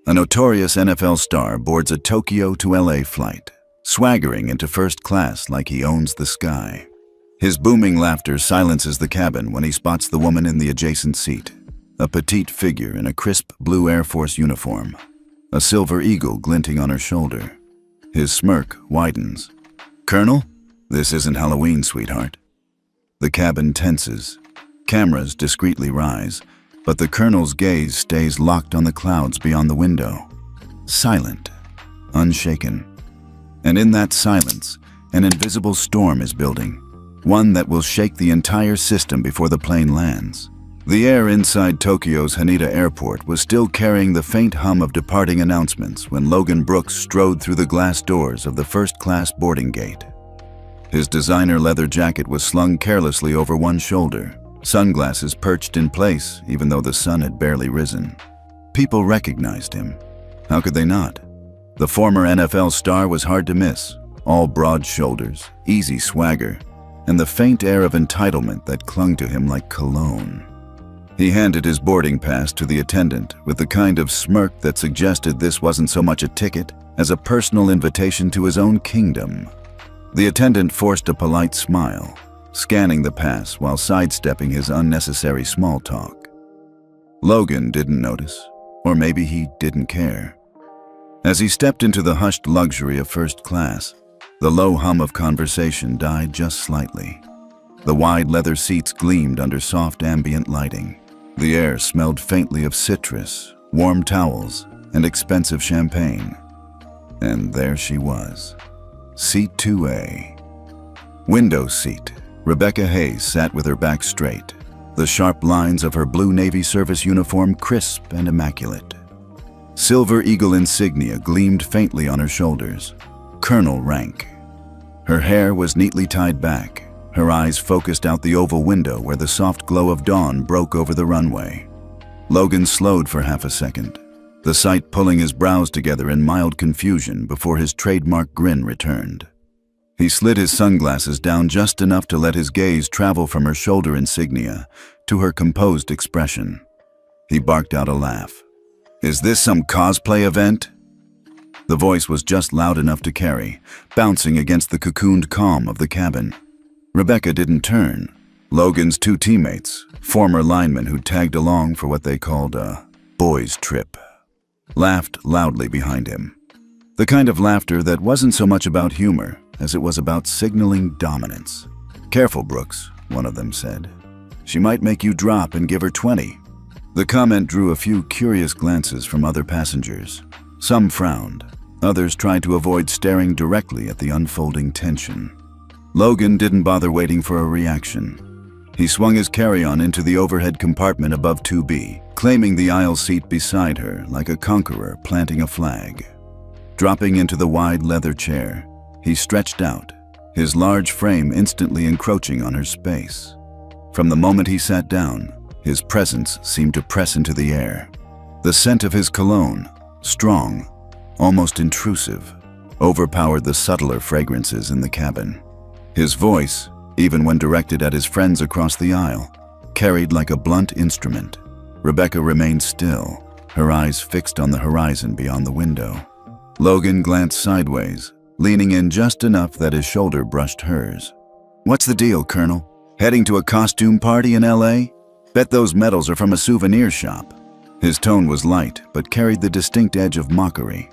A notorious NFL star boards a Tokyo to LA flight, swaggering into first class like he owns the sky. His booming laughter silences the cabin when he spots the woman in the adjacent seat, a petite figure in a crisp blue Air Force uniform, a silver eagle glinting on her shoulder. His smirk widens. "Colonel, this isn't Halloween, sweetheart." The cabin tenses. Cameras discreetly rise, but the colonel's gaze stays locked on the clouds beyond the window. Silent, unshaken. And in that silence, an invisible storm is building, one that will shake the entire system before the plane lands. The air inside Tokyo's Haneda Airport was still carrying the faint hum of departing announcements when Logan Brooks strode through the glass doors of the first-class boarding gate. His designer leather jacket was slung carelessly over one shoulder, sunglasses perched in place even though the sun had barely risen. People recognized him. How could they not? The former NFL star was hard to miss, all broad shoulders, easy swagger, and the faint air of entitlement that clung to him like cologne. He handed his boarding pass to the attendant with the kind of smirk that suggested this wasn't so much a ticket as a personal invitation to his own kingdom. The attendant forced a polite smile, scanning the pass while sidestepping his unnecessary small talk. Logan didn't notice, or maybe he didn't care. As he stepped into the hushed luxury of first class, the low hum of conversation died just slightly. The wide leather seats gleamed under soft ambient lighting. The air smelled faintly of citrus, warm towels, and expensive champagne. And there she was. Seat 2A. Window seat. Rebecca Hayes sat with her back straight, the sharp lines of her blue Navy service uniform crisp and immaculate. Silver eagle insignia gleamed faintly on her shoulders. Colonel rank. Her hair was neatly tied back, her eyes focused out the oval window where the soft glow of dawn broke over the runway. Logan slowed for half a second, the sight pulling his brows together in mild confusion before his trademark grin returned. He slid his sunglasses down just enough to let his gaze travel from her shoulder insignia to her composed expression. He barked out a laugh. "Is this some cosplay event?" The voice was just loud enough to carry, bouncing against the cocooned calm of the cabin. Rebecca didn't turn. Logan's two teammates, former linemen who tagged along for what they called a boys' trip, laughed loudly behind him. The kind of laughter that wasn't so much about humor as it was about signaling dominance. "Careful, Brooks," one of them said. "She might make you drop and give her 20. The comment drew a few curious glances from other passengers. Some frowned. Others tried to avoid staring directly at the unfolding tension. Logan didn't bother waiting for a reaction. He swung his carry-on into the overhead compartment above 2B, claiming the aisle seat beside her like a conqueror planting a flag. Dropping into the wide leather chair, he stretched out, his large frame instantly encroaching on her space. From the moment he sat down, his presence seemed to press into the air. The scent of his cologne, strong, almost intrusive, overpowered the subtler fragrances in the cabin. His voice, even when directed at his friends across the aisle, carried like a blunt instrument. Rebecca remained still, her eyes fixed on the horizon beyond the window. Logan glanced sideways, leaning in just enough that his shoulder brushed hers. "What's the deal, Colonel? Heading to a costume party in LA? Bet those medals are from a souvenir shop." His tone was light, but carried the distinct edge of mockery.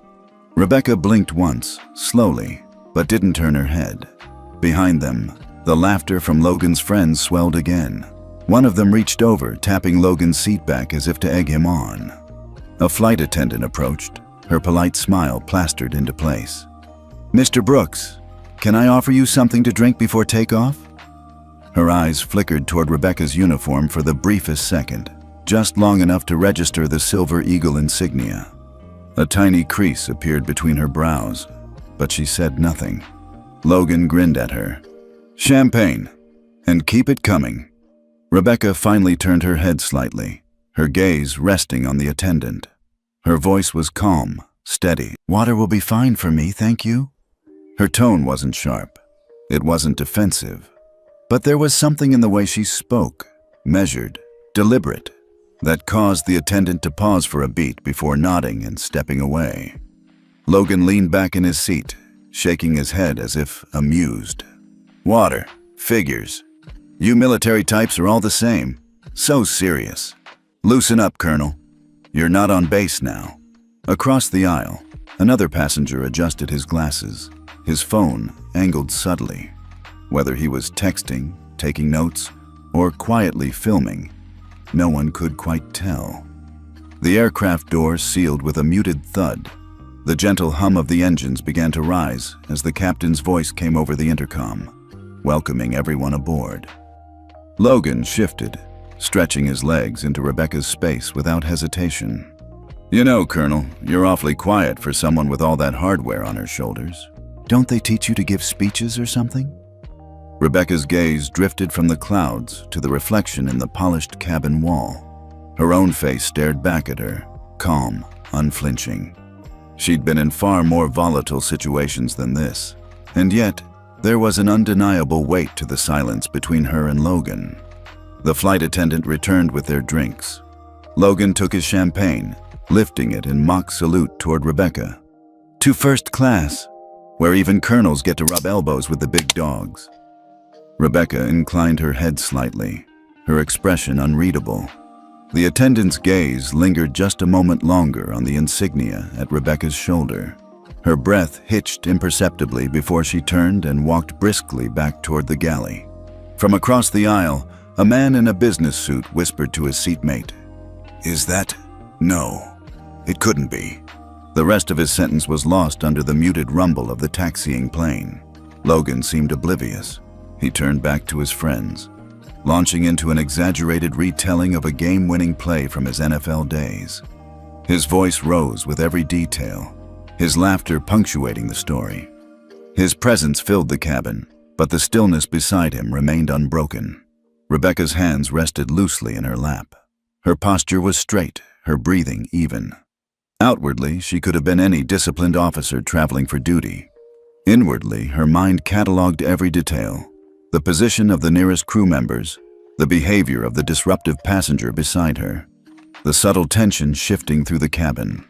Rebecca blinked once, slowly, but didn't turn her head. Behind them, the laughter from Logan's friends swelled again. One of them reached over, tapping Logan's seat back as if to egg him on. A flight attendant approached, her polite smile plastered into place. "Mr. Brooks, can I offer you something to drink before takeoff?" Her eyes flickered toward Rebecca's uniform for the briefest second, just long enough to register the silver eagle insignia. A tiny crease appeared between her brows, but she said nothing. Logan grinned at her. "Champagne, and keep it coming." Rebecca finally turned her head slightly, her gaze resting on the attendant. Her voice was calm, steady. "Water will be fine for me, thank you." Her tone wasn't sharp. It wasn't defensive. But there was something in the way she spoke, measured, deliberate. that caused the attendant to pause for a beat before nodding and stepping away. Logan leaned back in his seat, shaking his head as if amused. Water, figures. You military types are all the same. So serious. Loosen up, Colonel. You're not on base now. Across the aisle, another passenger adjusted his glasses, his phone angled subtly. Whether he was texting, taking notes, or quietly filming, no one could quite tell. The aircraft doors sealed with a muted thud. The gentle hum of the engines began to rise as the captain's voice came over the intercom, welcoming everyone aboard. Logan shifted, stretching his legs into Rebecca's space without hesitation. You know, Colonel, you're awfully quiet for someone with all that hardware on her shoulders. Don't they teach you to give speeches or something? Rebecca's gaze drifted from the clouds to the reflection in the polished cabin wall. Her own face stared back at her, calm, unflinching. She'd been in far more volatile situations than this, and yet there was an undeniable weight to the silence between her and Logan. The flight attendant returned with their drinks. Logan took his champagne, lifting it in mock salute toward Rebecca. To first class, where even colonels get to rub elbows with the big dogs. Rebecca inclined her head slightly, her expression unreadable. The attendant's gaze lingered just a moment longer on the insignia at Rebecca's shoulder. Her breath hitched imperceptibly before she turned and walked briskly back toward the galley. From across the aisle, a man in a business suit whispered to his seatmate, "Is that? No, it couldn't be." The rest of his sentence was lost under the muted rumble of the taxiing plane. Logan seemed oblivious. He turned back to his friends, launching into an exaggerated retelling of a game-winning play from his NFL days. His voice rose with every detail, his laughter punctuating the story. His presence filled the cabin, but the stillness beside him remained unbroken. Rebecca's hands rested loosely in her lap. Her posture was straight, her breathing even. Outwardly, she could have been any disciplined officer traveling for duty. Inwardly, her mind cataloged every detail. The position of the nearest crew members, the behavior of the disruptive passenger beside her, the subtle tension shifting through the cabin.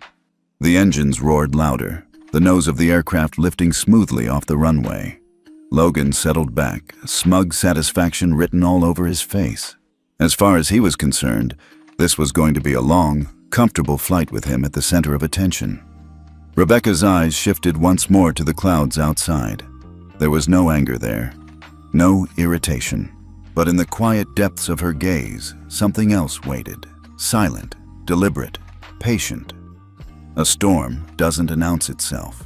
The engines roared louder, the nose of the aircraft lifting smoothly off the runway. Logan settled back, smug satisfaction written all over his face. As far as he was concerned, this was going to be a long, comfortable flight with him at the center of attention. Rebecca's eyes shifted once more to the clouds outside. There was no anger there. No irritation, but in the quiet depths of her gaze, something else waited, silent, deliberate, patient. A storm doesn't announce itself.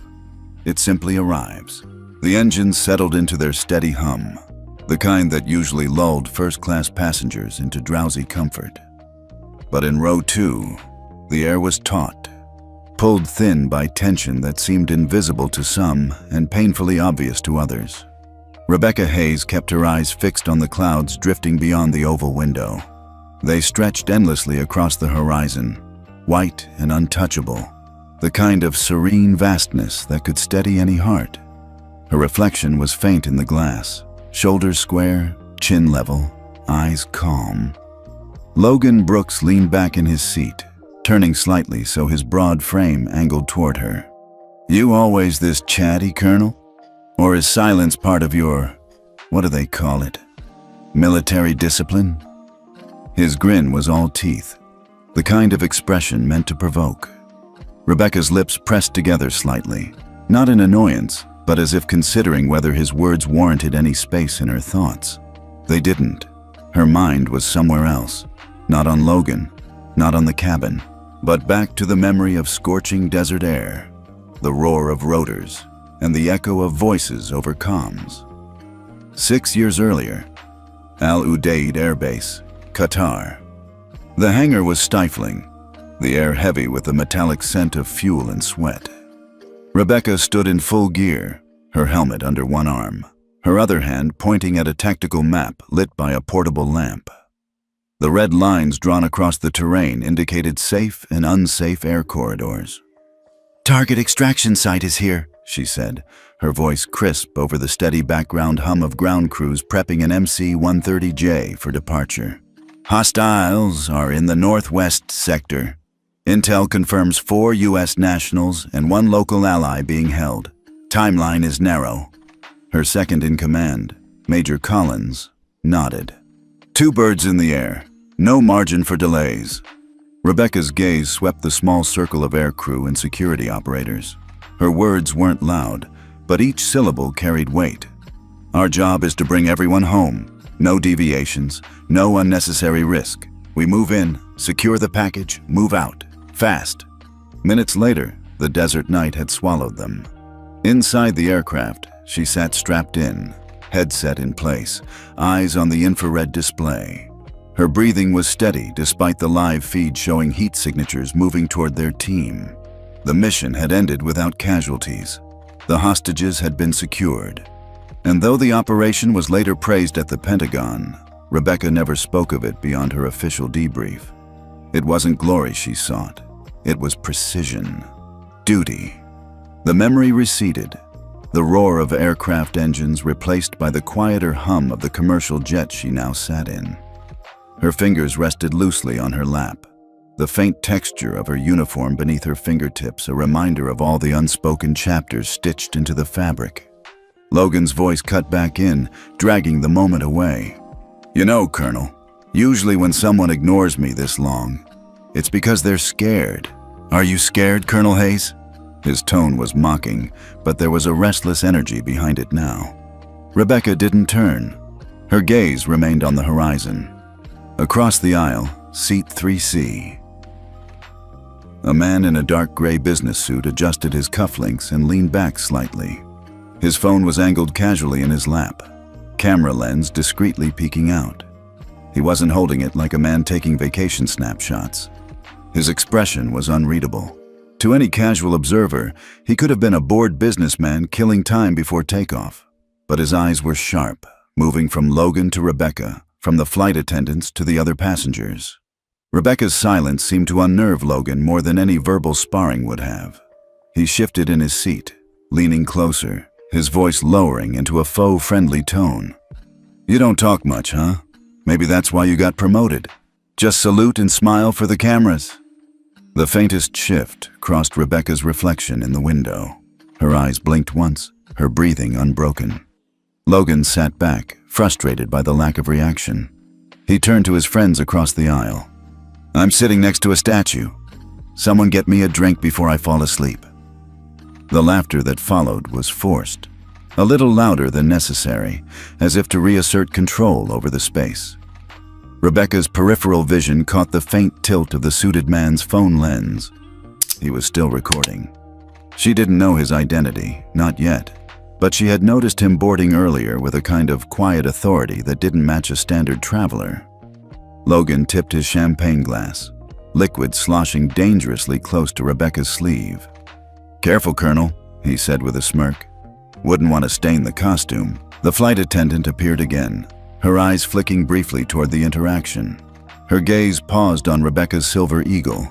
It simply arrives. The engines settled into their steady hum, the kind that usually lulled first-class passengers into drowsy comfort. But in row 2, the air was taut, pulled thin by tension that seemed invisible to some and painfully obvious to others. Rebecca Hayes kept her eyes fixed on the clouds drifting beyond the oval window. They stretched endlessly across the horizon, white and untouchable, the kind of serene vastness that could steady any heart. Her reflection was faint in the glass, shoulders square, chin level, eyes calm. Logan Brooks leaned back in his seat, turning slightly so his broad frame angled toward her. "You always this chatty, Colonel? Or is silence part of your, what do they call it, military discipline?" His grin was all teeth, the kind of expression meant to provoke. Rebecca's lips pressed together slightly, not in annoyance, but as if considering whether his words warranted any space in her thoughts. They didn't. Her mind was somewhere else, not on Logan, not on the cabin, but back to the memory of scorching desert air, the roar of rotors, and the echo of voices over comms. 6 years earlier, Al Udeid Air Base, Qatar. The hangar was stifling, the air heavy with the metallic scent of fuel and sweat. Rebecca stood in full gear, her helmet under one arm, her other hand pointing at a tactical map lit by a portable lamp. The red lines drawn across the terrain indicated safe and unsafe air corridors. "Target extraction site is here," she said, her voice crisp over the steady background hum of ground crews prepping an MC-130J for departure. Hostiles are in the northwest sector. Intel confirms 4 U.S. nationals and 1 local ally being held. Timeline is narrow. Her second-in-command, Major Collins, nodded. 2 birds in the air. No margin for delays. Rebecca's gaze swept the small circle of aircrew and security operators. Her words weren't loud, but each syllable carried weight. Our job is to bring everyone home. No deviations, no unnecessary risk. We move in, secure the package, move out. Fast. Minutes later, the desert night had swallowed them. Inside the aircraft, she sat strapped in, headset in place, eyes on the infrared display. Her breathing was steady despite the live feed showing heat signatures moving toward their team. The mission had ended without casualties. The hostages had been secured. And though the operation was later praised at the Pentagon, Rebecca never spoke of it beyond her official debrief. It wasn't glory she sought. It was precision. Duty. The memory receded. The roar of aircraft engines replaced by the quieter hum of the commercial jet she now sat in. Her fingers rested loosely on her lap, the faint texture of her uniform beneath her fingertips a reminder of all the unspoken chapters stitched into the fabric. Logan's voice cut back in, dragging the moment away. You know, Colonel, usually when someone ignores me this long, it's because they're scared. Are you scared, Colonel Hayes? His tone was mocking, but there was a restless energy behind it now. Rebecca didn't turn. Her gaze remained on the horizon. Across the aisle, seat 3C. A man in a dark gray business suit adjusted his cufflinks and leaned back slightly. His phone was angled casually in his lap, camera lens discreetly peeking out. He wasn't holding it like a man taking vacation snapshots. His expression was unreadable. To any casual observer, he could have been a bored businessman killing time before takeoff. But his eyes were sharp, moving from Logan to Rebecca, from the flight attendants to the other passengers. Rebecca's silence seemed to unnerve Logan more than any verbal sparring would have. He shifted in his seat, leaning closer, his voice lowering into a faux-friendly tone. You don't talk much, huh? Maybe that's why you got promoted. Just salute and smile for the cameras. The faintest shift crossed Rebecca's reflection in the window. Her eyes blinked once, her breathing unbroken. Logan sat back, frustrated by the lack of reaction. He turned to his friends across the aisle. I'm sitting next to a statue. Someone get me a drink before I fall asleep. The laughter that followed was forced, a little louder than necessary, as if to reassert control over the space. Rebecca's peripheral vision caught the faint tilt of the suited man's phone lens. He was still recording. She didn't know his identity, not yet, but she had noticed him boarding earlier with a kind of quiet authority that didn't match a standard traveler. Logan tipped his champagne glass, liquid sloshing dangerously close to Rebecca's sleeve. Careful, Colonel, he said with a smirk. Wouldn't want to stain the costume. The flight attendant appeared again, her eyes flicking briefly toward the interaction. Her gaze paused on Rebecca's silver eagle,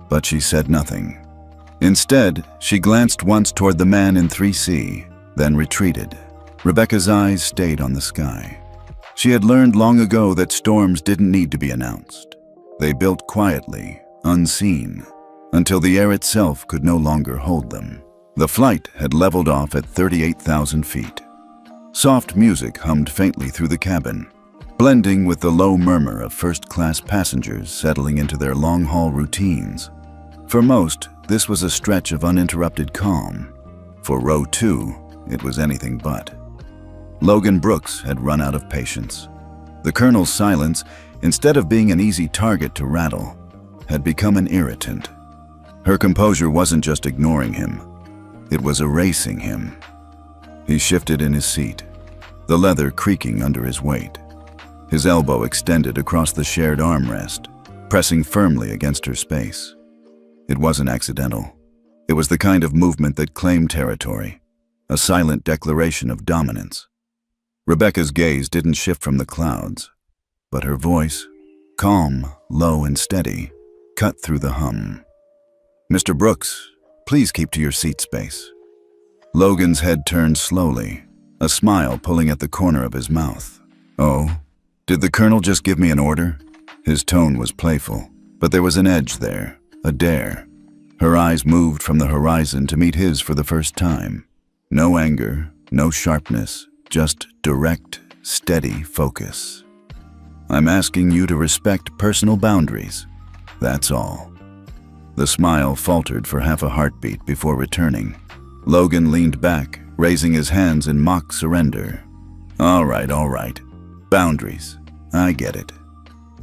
but she said nothing. Instead, she glanced once toward the man in 3C, then retreated. Rebecca's eyes stayed on the sky. She had learned long ago that storms didn't need to be announced. They built quietly, unseen, until the air itself could no longer hold them. The flight had leveled off at 38,000 feet. Soft music hummed faintly through the cabin, blending with the low murmur of first-class passengers settling into their long-haul routines. For most, this was a stretch of uninterrupted calm. For row 2, it was anything but. Logan Brooks had run out of patience. The colonel's silence, instead of being an easy target to rattle, had become an irritant. Her composure wasn't just ignoring him, it was erasing him. He shifted in his seat, the leather creaking under his weight. His elbow extended across the shared armrest, pressing firmly against her space. It wasn't accidental. It was the kind of movement that claimed territory, a silent declaration of dominance. Rebecca's gaze didn't shift from the clouds, but her voice, calm, low, and steady, cut through the hum. Mr. Brooks, please keep to your seat space. Logan's head turned slowly, a smile pulling at the corner of his mouth. Oh, did the colonel just give me an order? His tone was playful, but there was an edge there, a dare. Her eyes moved from the horizon to meet his for the first time. No anger, no sharpness, just direct, steady focus. "I'm asking you to respect personal boundaries. That's all." The smile faltered for half a heartbeat before returning. Logan leaned back, raising his hands in mock surrender. All right. Boundaries. I get it."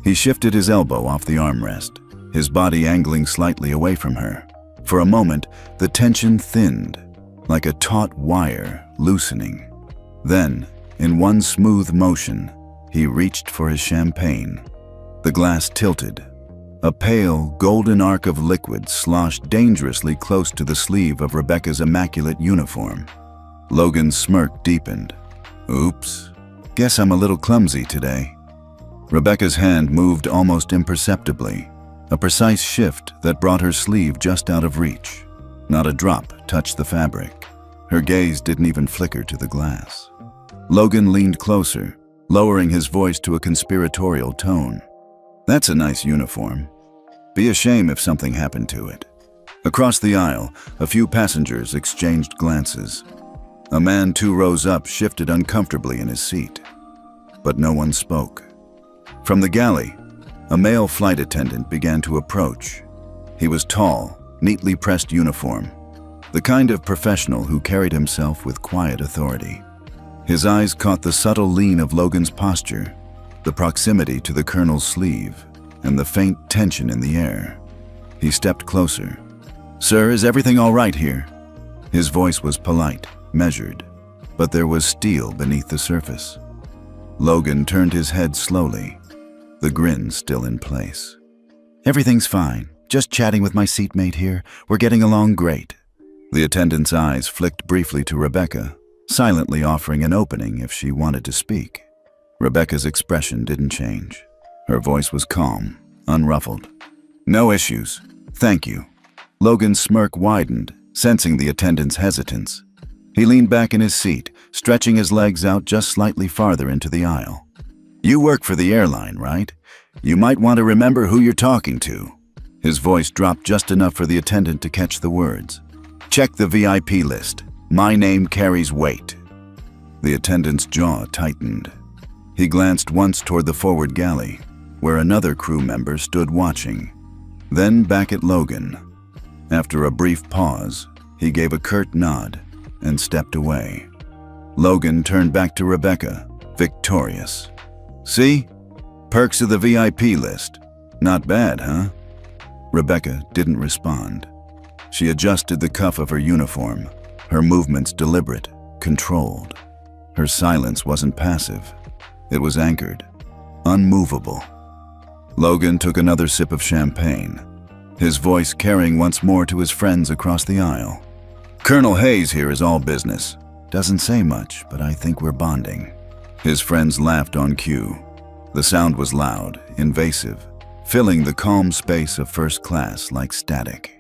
He shifted his elbow off the armrest, his body angling slightly away from her. For a moment, the tension thinned, like a taut wire loosening. Then, in one smooth motion, he reached for his champagne. The glass tilted. A pale, golden arc of liquid sloshed dangerously close to the sleeve of Rebecca's immaculate uniform. Logan's smirk deepened. "Oops. Guess I'm a little clumsy today." Rebecca's hand moved almost imperceptibly, a precise shift that brought her sleeve just out of reach. Not a drop touched the fabric. Her gaze didn't even flicker to the glass. Logan leaned closer, lowering his voice to a conspiratorial tone. "That's a nice uniform. Be a shame if something happened to it." Across the aisle, a few passengers exchanged glances. A man 2 rows up shifted uncomfortably in his seat. But no one spoke. From the galley, a male flight attendant began to approach. He was tall, neatly pressed uniform, the kind of professional who carried himself with quiet authority. His eyes caught the subtle lean of Logan's posture, the proximity to the colonel's sleeve, and the faint tension in the air. He stepped closer. "Sir, is everything all right here?" His voice was polite, measured, but there was steel beneath the surface. Logan turned his head slowly, the grin still in place. "Everything's fine. Just chatting with my seatmate here. We're getting along great." The attendant's eyes flicked briefly to Rebecca, silently offering an opening if she wanted to speak. Rebecca's expression didn't change. Her voice was calm, unruffled. "No issues. Thank you." Logan's smirk widened, sensing the attendant's hesitance. He leaned back in his seat, stretching his legs out just slightly farther into the aisle. "You work for the airline, right? You might want to remember who you're talking to." His voice dropped just enough for the attendant to catch the words. "Check the VIP list. My name carries weight." The attendant's jaw tightened. He glanced once toward the forward galley, where another crew member stood watching, then back at Logan. After a brief pause, he gave a curt nod and stepped away. Logan turned back to Rebecca, victorious. "See? Perks of the VIP list. Not bad, huh?" Rebecca didn't respond. She adjusted the cuff of her uniform, her movements deliberate, controlled. Her silence wasn't passive. It was anchored, unmovable. Logan took another sip of champagne, his voice carrying once more to his friends across the aisle. "Colonel Hayes here is all business. Doesn't say much, but I think we're bonding." His friends laughed on cue. The sound was loud, invasive, filling the calm space of first class like static.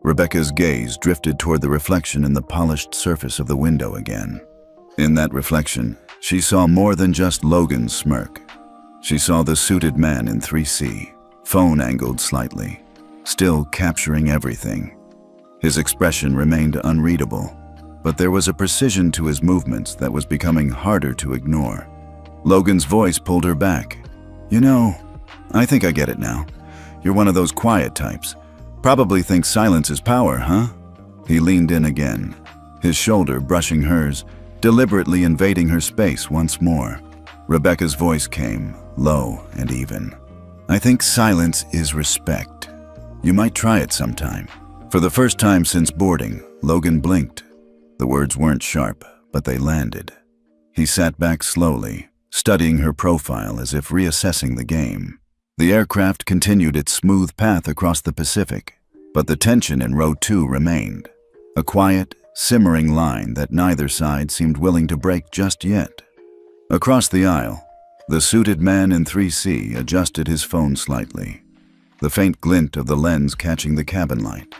Rebecca's gaze drifted toward the reflection in the polished surface of the window again. In that reflection, she saw more than just Logan's smirk. She saw the suited man in 3C, phone angled slightly, still capturing everything. His expression remained unreadable, but there was a precision to his movements that was becoming harder to ignore. Logan's voice pulled her back. "You know, I think I get it now. You're one of those quiet types. Probably think silence is power, huh?" He leaned in again, his shoulder brushing hers, deliberately invading her space once more. Rebecca's voice came, low and even. "I think silence is respect. You might try it sometime." For the first time since boarding, Logan blinked. The words weren't sharp, but they landed. He sat back slowly, studying her profile as if reassessing the game. The aircraft continued its smooth path across the Pacific, but the tension in row 2 remained. A quiet, simmering line that neither side seemed willing to break just yet. Across the aisle, the suited man in 3C adjusted his phone slightly, the faint glint of the lens catching the cabin light.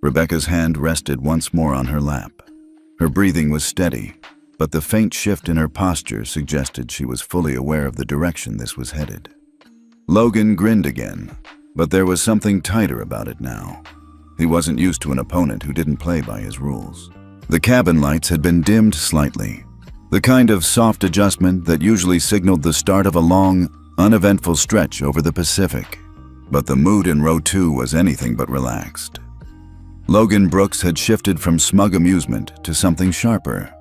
Rebecca's hand rested once more on her lap. Her breathing was steady, but the faint shift in her posture suggested she was fully aware of the direction this was headed. Logan grinned again, but there was something tighter about it now. He wasn't used to an opponent who didn't play by his rules. The cabin lights had been dimmed slightly, the kind of soft adjustment that usually signaled the start of a long, uneventful stretch over the Pacific. But the mood in row 2 was anything but relaxed. Logan Brooks had shifted from smug amusement to something sharper.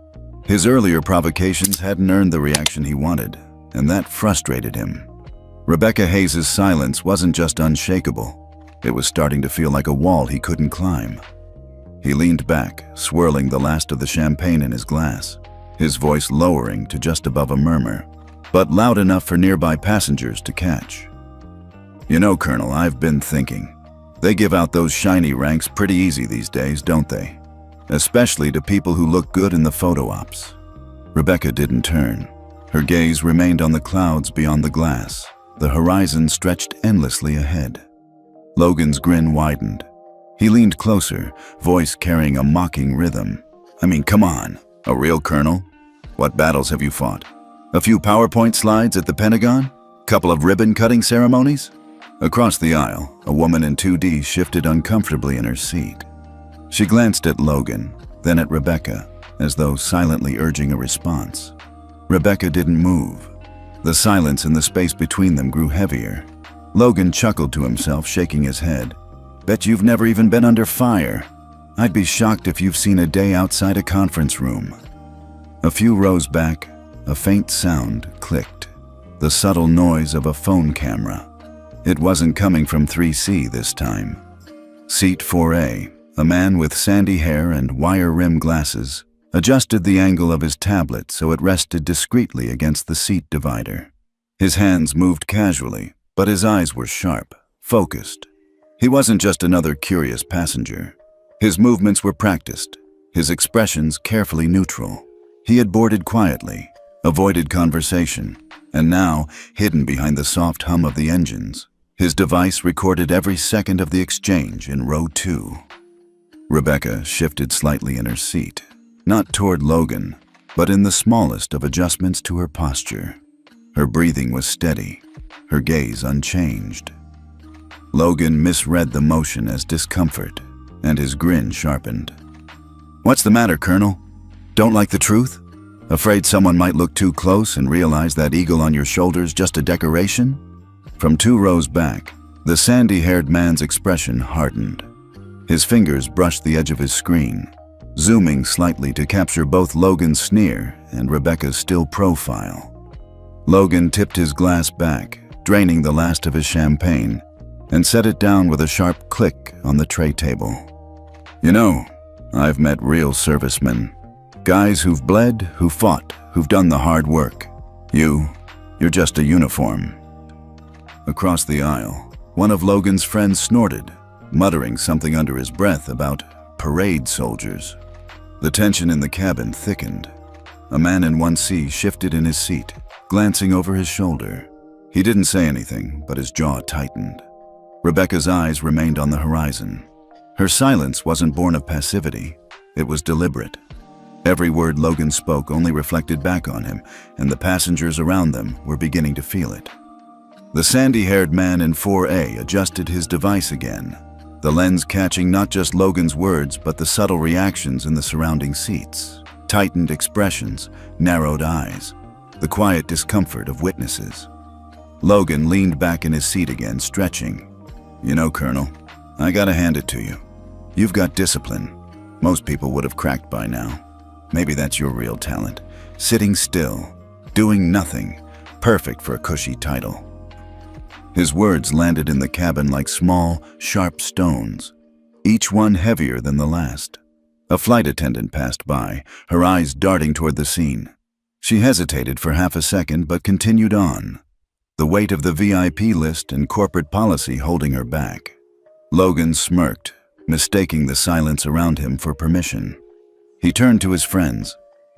His earlier provocations hadn't earned the reaction he wanted, and that frustrated him. Rebecca Hayes' silence wasn't just unshakable, it was starting to feel like a wall he couldn't climb. He leaned back, swirling the last of the champagne in his glass, his voice lowering to just above a murmur, but loud enough for nearby passengers to catch. "You know, Colonel, I've been thinking. They give out those shiny ranks pretty easy these days, don't they? Especially to people who look good in the photo ops." Rebecca didn't turn. Her gaze remained on the clouds beyond the glass. The horizon stretched endlessly ahead. Logan's grin widened. He leaned closer, voice carrying a mocking rhythm. "I mean, come on, a real colonel? What battles have you fought? A few PowerPoint slides at the Pentagon? Couple of ribbon-cutting ceremonies?" Across the aisle, a woman in 2D shifted uncomfortably in her seat. She glanced at Logan, then at Rebecca, as though silently urging a response. Rebecca didn't move. The silence in the space between them grew heavier. Logan chuckled to himself, shaking his head. "Bet you've never even been under fire. I'd be shocked if you've seen a day outside a conference room." A few rows back, a faint sound clicked. The subtle noise of a phone camera. It wasn't coming from 3C this time. Seat 4A, a man with sandy hair and wire-rimmed glasses, adjusted the angle of his tablet so it rested discreetly against the seat divider. His hands moved casually, but his eyes were sharp, focused. He wasn't just another curious passenger. His movements were practiced, his expressions carefully neutral. He had boarded quietly, avoided conversation, and now, hidden behind the soft hum of the engines, his device recorded every second of the exchange in row 2. Rebecca shifted slightly in her seat, not toward Logan, but in the smallest of adjustments to her posture. Her breathing was steady, her gaze unchanged. Logan misread the motion as discomfort, and his grin sharpened. "What's the matter, Colonel? Don't like the truth? Afraid someone might look too close and realize that eagle on your shoulder's just a decoration?" From 2 rows back, the sandy-haired man's expression hardened. His fingers brushed the edge of his screen, zooming slightly to capture both Logan's sneer and Rebecca's still profile. Logan tipped his glass back, draining the last of his champagne, and set it down with a sharp click on the tray table. "You know, I've met real servicemen. Guys who've bled, who fought, who've done the hard work. You're just a uniform." Across the aisle, one of Logan's friends snorted, muttering something under his breath about parade soldiers. The tension in the cabin thickened. A man in 1C shifted in his seat, glancing over his shoulder. He didn't say anything, but his jaw tightened. Rebecca's eyes remained on the horizon. Her silence wasn't born of passivity, it was deliberate. Every word Logan spoke only reflected back on him, and the passengers around them were beginning to feel it. The sandy-haired man in 4A adjusted his device again, the lens catching not just Logan's words but the subtle reactions in the surrounding seats. Tightened expressions, narrowed eyes, the quiet discomfort of witnesses. Logan leaned back in his seat again, stretching. "You know, Colonel, I gotta hand it to you. You've got discipline. Most people would have cracked by now. Maybe that's your real talent. Sitting still, doing nothing, perfect for a cushy title." His words landed in the cabin like small, sharp stones, each one heavier than the last. A flight attendant passed by, her eyes darting toward the scene. She hesitated for half a second but continued on, the weight of the VIP list and corporate policy holding her back. Logan smirked, mistaking the silence around him for permission. He turned to his friends.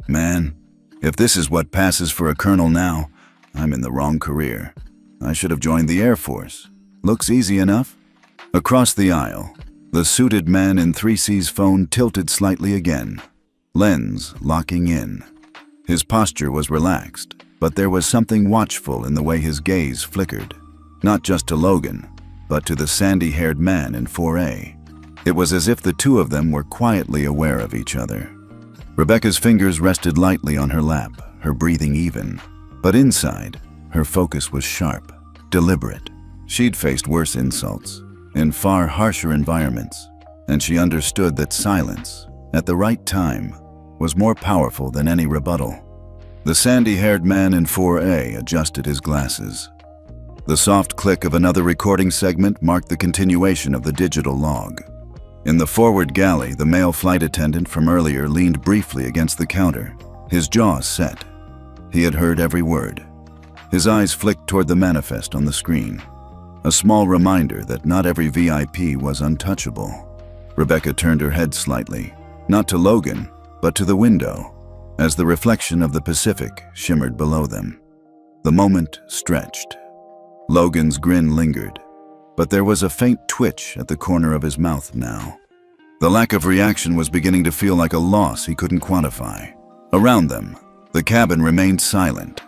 "Man, if this is what passes for a colonel now, I'm in the wrong career. I should have joined the Air Force. Looks easy enough." Across the aisle, the suited man in 3C's phone tilted slightly again, lens locking in. His posture was relaxed, but there was something watchful in the way his gaze flickered. Not just to Logan, but to the sandy-haired man in 4A. It was as if the two of them were quietly aware of each other. Rebecca's fingers rested lightly on her lap, her breathing even. But inside, her focus was sharp, deliberate. She'd faced worse insults, in far harsher environments, and she understood that silence, at the right time, was more powerful than any rebuttal. The sandy-haired man in 4A adjusted his glasses. The soft click of another recording segment marked the continuation of the digital log. In the forward galley, the male flight attendant from earlier leaned briefly against the counter, his jaw set. He had heard every word. His eyes flicked toward the manifest on the screen, a small reminder that not every VIP was untouchable. Rebecca turned her head slightly, not to Logan, but to the window, as the reflection of the Pacific shimmered below them. The moment stretched. Logan's grin lingered, but there was a faint twitch at the corner of his mouth now. The lack of reaction was beginning to feel like a loss he couldn't quantify. Around them, the cabin remained silent,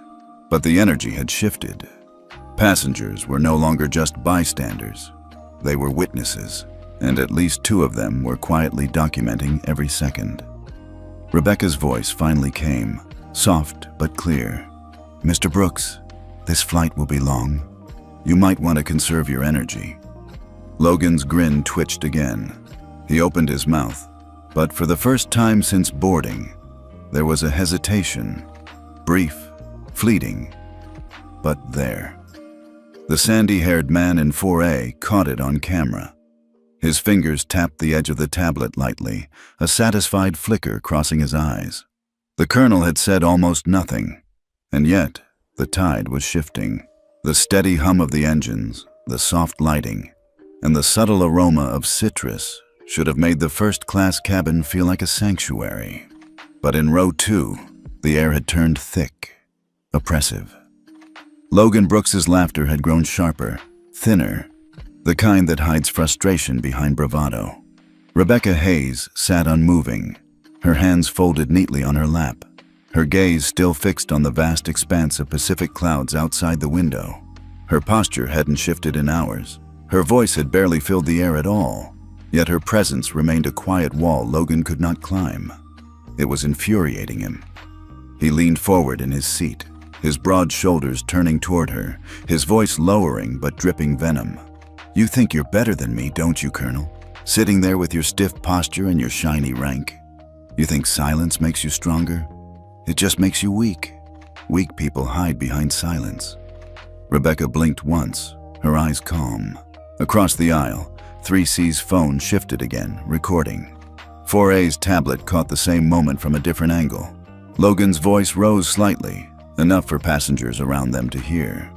but the energy had shifted. Passengers were no longer just bystanders. They were witnesses, and at least two of them were quietly documenting every second. Rebecca's voice finally came, soft but clear. "Mr. Brooks, this flight will be long. You might want to conserve your energy." Logan's grin twitched again. He opened his mouth, but for the first time since boarding, there was a hesitation, brief, fleeting, but there. The sandy-haired man in 4A caught it on camera. His fingers tapped the edge of the tablet lightly, a satisfied flicker crossing his eyes. The colonel had said almost nothing, and yet the tide was shifting. The steady hum of the engines, the soft lighting, and the subtle aroma of citrus should have made the first-class cabin feel like a sanctuary. But in row 2, the air had turned thick, oppressive. Logan Brooks's laughter had grown sharper, thinner, the kind that hides frustration behind bravado. Rebecca Hayes sat unmoving, her hands folded neatly on her lap, her gaze still fixed on the vast expanse of Pacific clouds outside the window. Her posture hadn't shifted in hours. Her voice had barely filled the air at all, yet her presence remained a quiet wall Logan could not climb. It was infuriating him. He leaned forward in his seat, his broad shoulders turning toward her, his voice lowering but dripping venom. "You think you're better than me, don't you, Colonel? Sitting there with your stiff posture and your shiny rank. You think silence makes you stronger? It just makes you weak. Weak people hide behind silence." Rebecca blinked once, her eyes calm. Across the aisle, 3C's phone shifted again, recording. 4A's tablet caught the same moment from a different angle. Logan's voice rose slightly, enough for passengers around them to hear.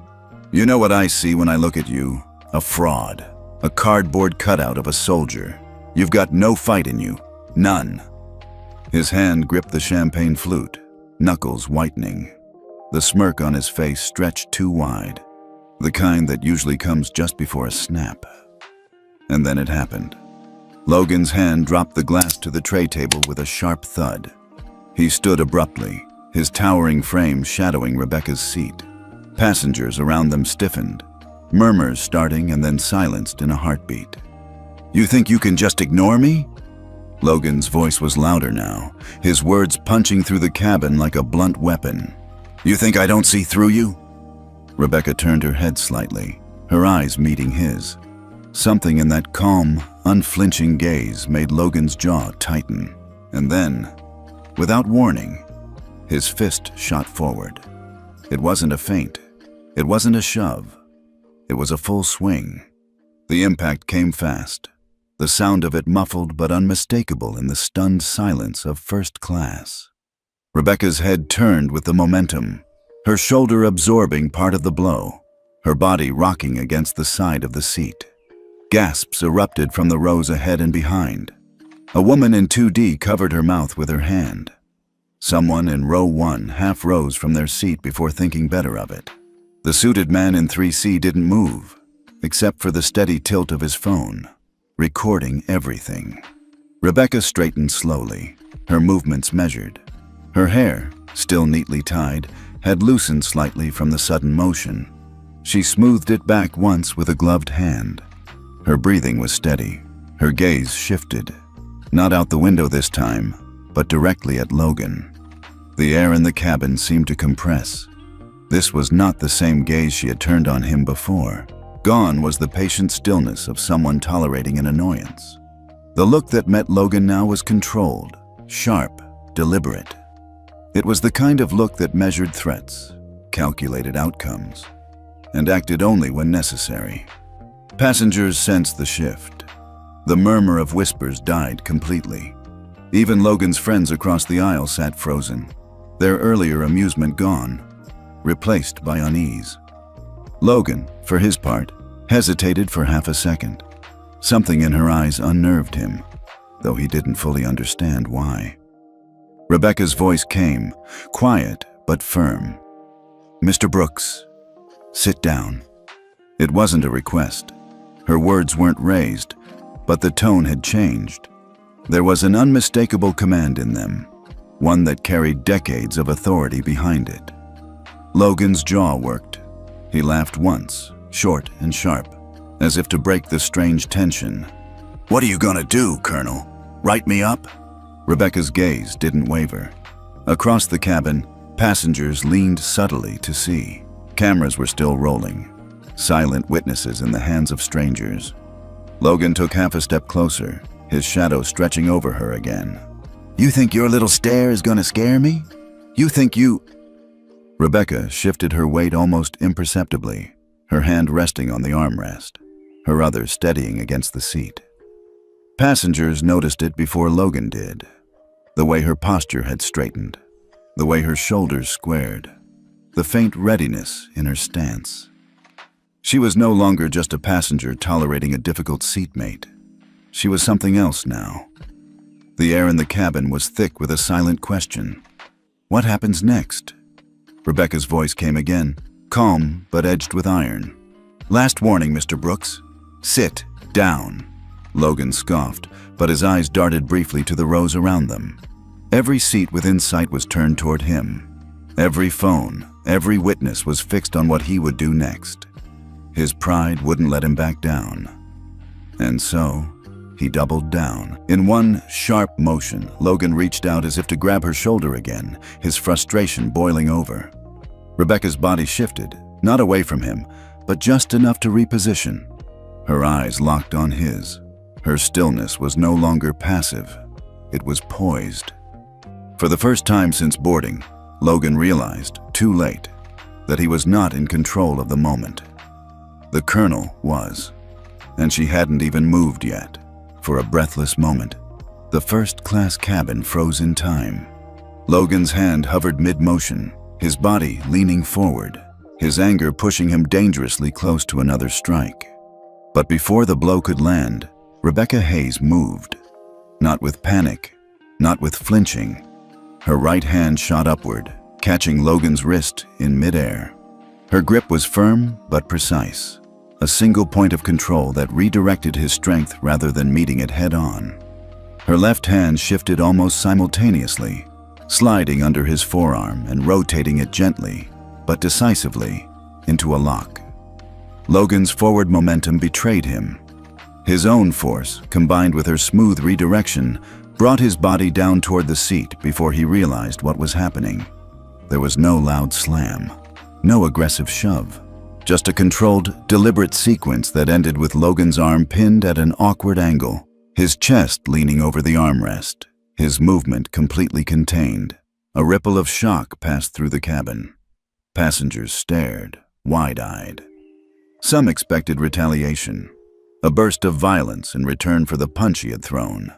"You know what I see when I look at you? A fraud. A cardboard cutout of a soldier. You've got no fight in you. None." His hand gripped the champagne flute, knuckles whitening. The smirk on his face stretched too wide, the kind that usually comes just before a snap. And then it happened. Logan's hand dropped the glass to the tray table with a sharp thud. He stood abruptly, his towering frame shadowing Rebecca's seat. Passengers around them stiffened, murmurs starting and then silenced in a heartbeat. "You think you can just ignore me?" Logan's voice was louder now, his words punching through the cabin like a blunt weapon. "You think I don't see through you?" Rebecca turned her head slightly, her eyes meeting his. Something in that calm, unflinching gaze made Logan's jaw tighten. And then, without warning, his fist shot forward. It wasn't a feint. It wasn't a shove. It was a full swing. The impact came fast, the sound of it muffled but unmistakable in the stunned silence of first class. Rebecca's head turned with the momentum, her shoulder absorbing part of the blow, her body rocking against the side of the seat. Gasps erupted from the rows ahead and behind. A woman in 2D covered her mouth with her hand. Someone in row 1 half rose from their seat before thinking better of it. The suited man in 3C didn't move, except for the steady tilt of his phone, recording everything. Rebecca straightened slowly, her movements measured. Her hair, still neatly tied, had loosened slightly from the sudden motion. She smoothed it back once with a gloved hand. Her breathing was steady. Her gaze shifted. Not out the window this time, but directly at Logan. The air in the cabin seemed to compress. This was not the same gaze she had turned on him before. Gone was the patient stillness of someone tolerating an annoyance. The look that met Logan now was controlled, sharp, deliberate. It was the kind of look that measured threats, calculated outcomes, and acted only when necessary. Passengers sensed the shift. The murmur of whispers died completely. Even Logan's friends across the aisle sat frozen, their earlier amusement gone, replaced by unease. Logan, for his part, hesitated for half a second. Something in her eyes unnerved him, though he didn't fully understand why. Rebecca's voice came, quiet but firm. "Mr. Brooks, sit down." It wasn't a request. Her words weren't raised, but the tone had changed. There was an unmistakable command in them, one that carried decades of authority behind it. Logan's jaw worked. He laughed once, short and sharp, as if to break the strange tension. "What are you gonna do, Colonel? Write me up?" Rebecca's gaze didn't waver. Across the cabin, passengers leaned subtly to see. Cameras were still rolling, silent witnesses in the hands of strangers. Logan took half a step closer, his shadow stretching over her again. "You think your little stare is gonna scare me? You think you—" Rebecca shifted her weight almost imperceptibly, her hand resting on the armrest, her other steadying against the seat. Passengers noticed it before Logan did. The way her posture had straightened, the way her shoulders squared, the faint readiness in her stance. She was no longer just a passenger tolerating a difficult seatmate. She was something else now. The air in the cabin was thick with a silent question. What happens next? Rebecca's voice came again, calm but edged with iron. "Last warning, Mr. Brooks. Sit down." Logan scoffed, but his eyes darted briefly to the rows around them. Every seat within sight was turned toward him. Every phone, every witness was fixed on what he would do next. His pride wouldn't let him back down. And so, he doubled down. In one sharp motion, Logan reached out as if to grab her shoulder again, his frustration boiling over. Rebecca's body shifted, not away from him, but just enough to reposition. Her eyes locked on his. Her stillness was no longer passive. It was poised. For the first time since boarding, Logan realized, too late, that he was not in control of the moment. The Colonel was, and she hadn't even moved yet. For a breathless moment, the first-class cabin froze in time. Logan's hand hovered mid-motion, his body leaning forward, his anger pushing him dangerously close to another strike. But before the blow could land, Rebecca Hayes moved. Not with panic, not with flinching. Her right hand shot upward, catching Logan's wrist in midair. Her grip was firm but precise, a single point of control that redirected his strength rather than meeting it head-on. Her left hand shifted almost simultaneously, sliding under his forearm and rotating it gently, but decisively, into a lock. Logan's forward momentum betrayed him. His own force, combined with her smooth redirection, brought his body down toward the seat before he realized what was happening. There was no loud slam, no aggressive shove, just a controlled, deliberate sequence that ended with Logan's arm pinned at an awkward angle, his chest leaning over the armrest, his movement completely contained. A ripple of shock passed through the cabin. Passengers stared, wide-eyed. Some expected retaliation, a burst of violence in return for the punch he had thrown.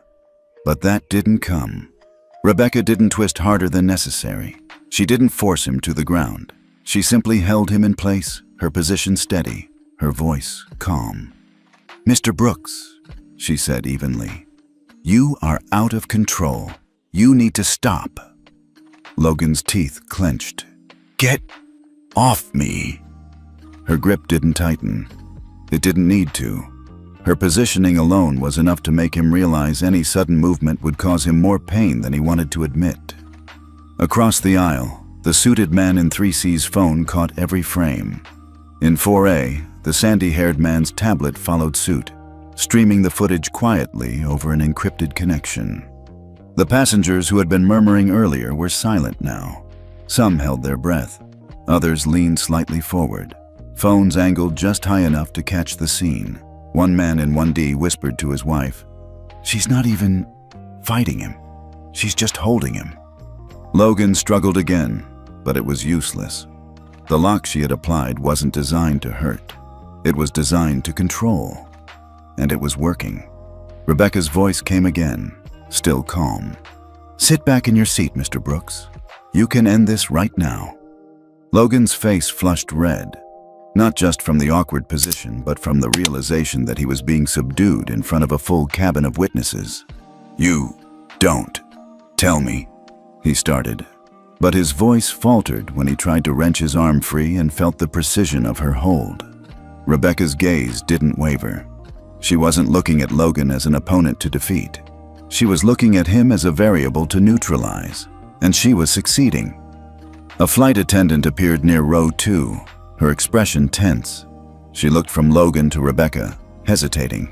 But that didn't come. Rebecca didn't twist harder than necessary. She didn't force him to the ground. She simply held him in place, her position steady, her voice calm. "Mr. Brooks," she said evenly, "you are out of control. You need to stop." Logan's teeth clenched. "Get off me!" Her grip didn't tighten. It didn't need to. Her positioning alone was enough to make him realize any sudden movement would cause him more pain than he wanted to admit. Across the aisle, the suited man in 3C's phone caught every frame. In 4A, the sandy-haired man's tablet followed suit, streaming the footage quietly over an encrypted connection. The passengers who had been murmuring earlier were silent now. Some held their breath. Others leaned slightly forward, phones angled just high enough to catch the scene. One man in 1D whispered to his wife, "She's not even fighting him. She's just holding him." Logan struggled again, but it was useless. The lock she had applied wasn't designed to hurt. It was designed to control. And it was working. Rebecca's voice came again, still calm. "Sit back in your seat, Mr. Brooks. You can end this right now." Logan's face flushed red, not just from the awkward position, but from the realization that he was being subdued in front of a full cabin of witnesses. "You don't tell me," he started. But his voice faltered when he tried to wrench his arm free and felt the precision of her hold. Rebecca's gaze didn't waver. She wasn't looking at Logan as an opponent to defeat. She was looking at him as a variable to neutralize, and she was succeeding. A flight attendant appeared near row 2, her expression tense. She looked from Logan to Rebecca, hesitating.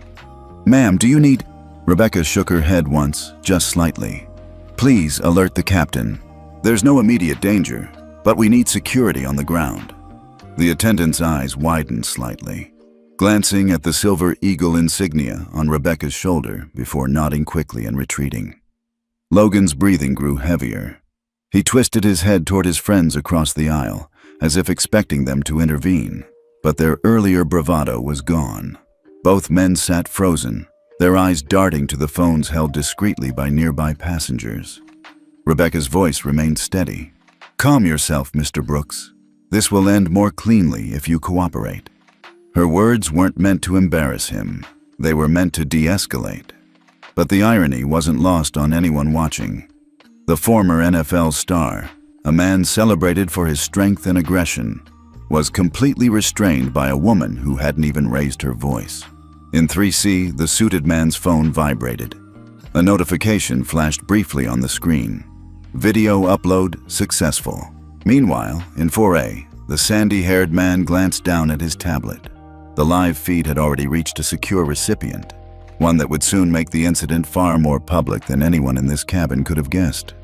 "Ma'am, do you need—" Rebecca shook her head once, just slightly. "Please alert the captain. There's no immediate danger, but we need security on the ground." The attendant's eyes widened slightly, glancing at the silver eagle insignia on Rebecca's shoulder before nodding quickly and retreating. Logan's breathing grew heavier. He twisted his head toward his friends across the aisle, as if expecting them to intervene, but their earlier bravado was gone. Both men sat frozen, their eyes darting to the phones held discreetly by nearby passengers. Rebecca's voice remained steady. "Calm yourself, Mr. Brooks. This will end more cleanly if you cooperate." Her words weren't meant to embarrass him. They were meant to de-escalate. But the irony wasn't lost on anyone watching. The former NFL star, a man celebrated for his strength and aggression, was completely restrained by a woman who hadn't even raised her voice. In 3C, the suited man's phone vibrated. A notification flashed briefly on the screen. Video upload successful. Meanwhile, in 4A, the sandy-haired man glanced down at his tablet. The live feed had already reached a secure recipient, one that would soon make the incident far more public than anyone in this cabin could have guessed.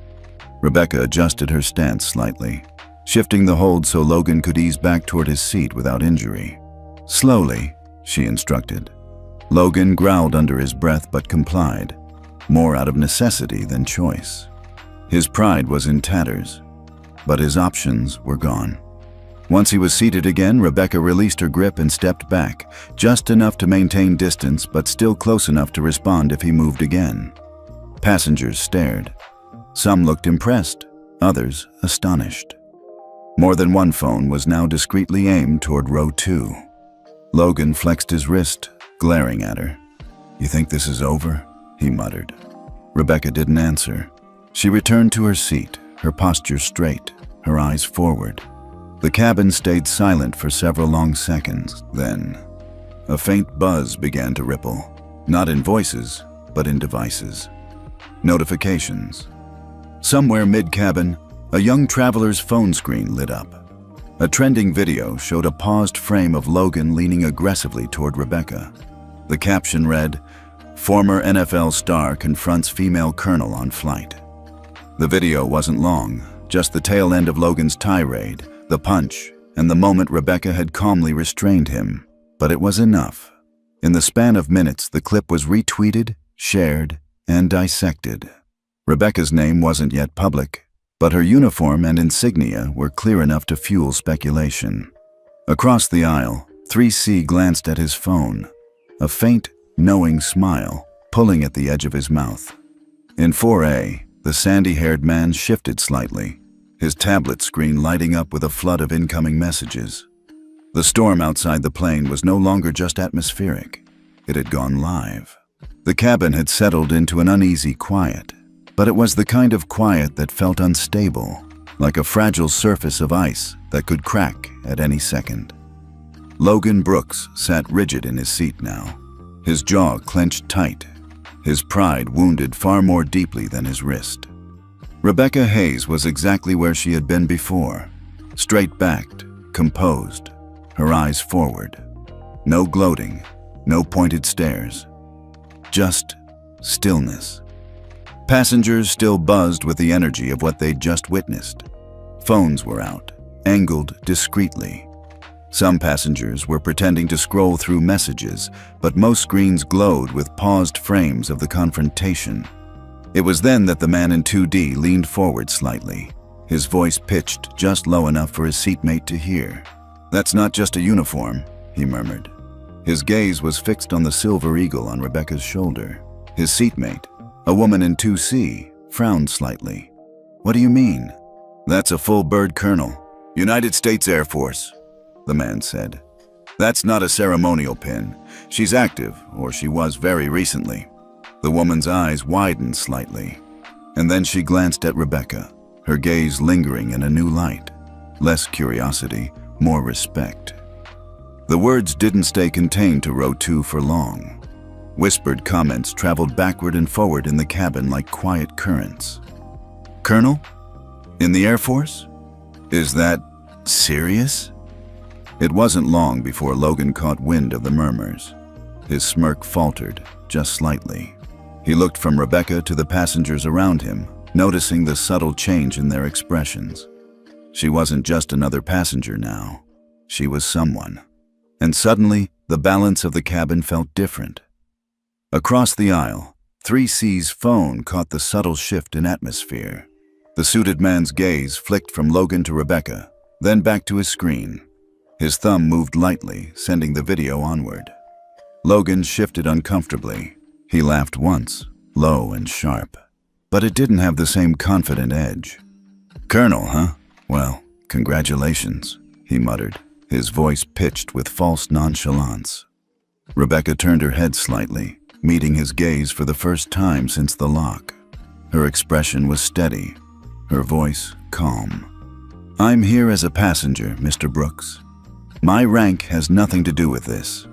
Rebecca adjusted her stance slightly, shifting the hold so Logan could ease back toward his seat without injury. "Slowly," she instructed. Logan growled under his breath but complied, more out of necessity than choice. His pride was in tatters, but his options were gone. Once he was seated again, Rebecca released her grip and stepped back, just enough to maintain distance but still close enough to respond if he moved again. Passengers stared. Some looked impressed, others astonished. More than one phone was now discreetly aimed toward row 2. Logan flexed his wrist, glaring at her. "You think this is over?" he muttered. Rebecca didn't answer. She returned to her seat, her posture straight, her eyes forward. The cabin stayed silent for several long seconds. Then, a faint buzz began to ripple, not in voices, but in devices. Notifications. Somewhere mid-cabin, a young traveler's phone screen lit up. A trending video showed a paused frame of Logan leaning aggressively toward Rebecca. The caption read, "Former NFL star confronts female colonel on flight." The video wasn't long, just the tail end of Logan's tirade, the punch, and the moment Rebecca had calmly restrained him. But it was enough. In the span of minutes, the clip was retweeted, shared, and dissected. Rebecca's name wasn't yet public, but her uniform and insignia were clear enough to fuel speculation. Across the aisle, 3C glanced at his phone, a faint, knowing smile pulling at the edge of his mouth. In 4A, the sandy-haired man shifted slightly, his tablet screen lighting up with a flood of incoming messages. The storm outside the plane was no longer just atmospheric. It had gone live. The cabin had settled into an uneasy quiet, but it was the kind of quiet that felt unstable, like a fragile surface of ice that could crack at any second. Logan Brooks sat rigid in his seat now, his jaw clenched tight, his pride wounded far more deeply than his wrist. Rebecca Hayes was exactly where she had been before, straight-backed, composed. her eyes forward. No gloating, no pointed stares. Just stillness. Passengers still buzzed with the energy of what they'd just witnessed. Phones were out, angled discreetly. Some passengers were pretending to scroll through messages, but most screens glowed with paused frames of the confrontation. It was then that the man in 2D leaned forward slightly, his voice pitched just low enough for his seatmate to hear. "That's not just a uniform," he murmured. His gaze was fixed on the silver eagle on Rebecca's shoulder. His seatmate, a woman in 2C, frowned slightly. "What do you mean?" "That's a full bird colonel, United States Air Force," the man said. "That's not a ceremonial pin. She's active, or she was very recently." The woman's eyes widened slightly, and then she glanced at Rebecca, her gaze lingering in a new light. Less curiosity, more respect. The words didn't stay contained to row 2 for long. Whispered comments traveled backward and forward in the cabin like quiet currents. "Colonel? In the Air Force? Is that serious?" It wasn't long before Logan caught wind of the murmurs. His smirk faltered, just slightly. He looked from Rebecca to the passengers around him, noticing the subtle change in their expressions. She wasn't just another passenger now. She was someone. And suddenly, the balance of the cabin felt different. Across the aisle, 3C's phone caught the subtle shift in atmosphere. The suited man's gaze flicked from Logan to Rebecca, then back to his screen. His thumb moved lightly, sending the video onward. Logan shifted uncomfortably. He laughed once, low and sharp. But it didn't have the same confident edge. "Colonel, huh? Well, congratulations," he muttered, his voice pitched with false nonchalance. Rebecca turned her head slightly, meeting his gaze for the first time since the lock. Her expression was steady, her voice calm. "I'm here as a passenger, Mr. Brooks. My rank has nothing to do with this."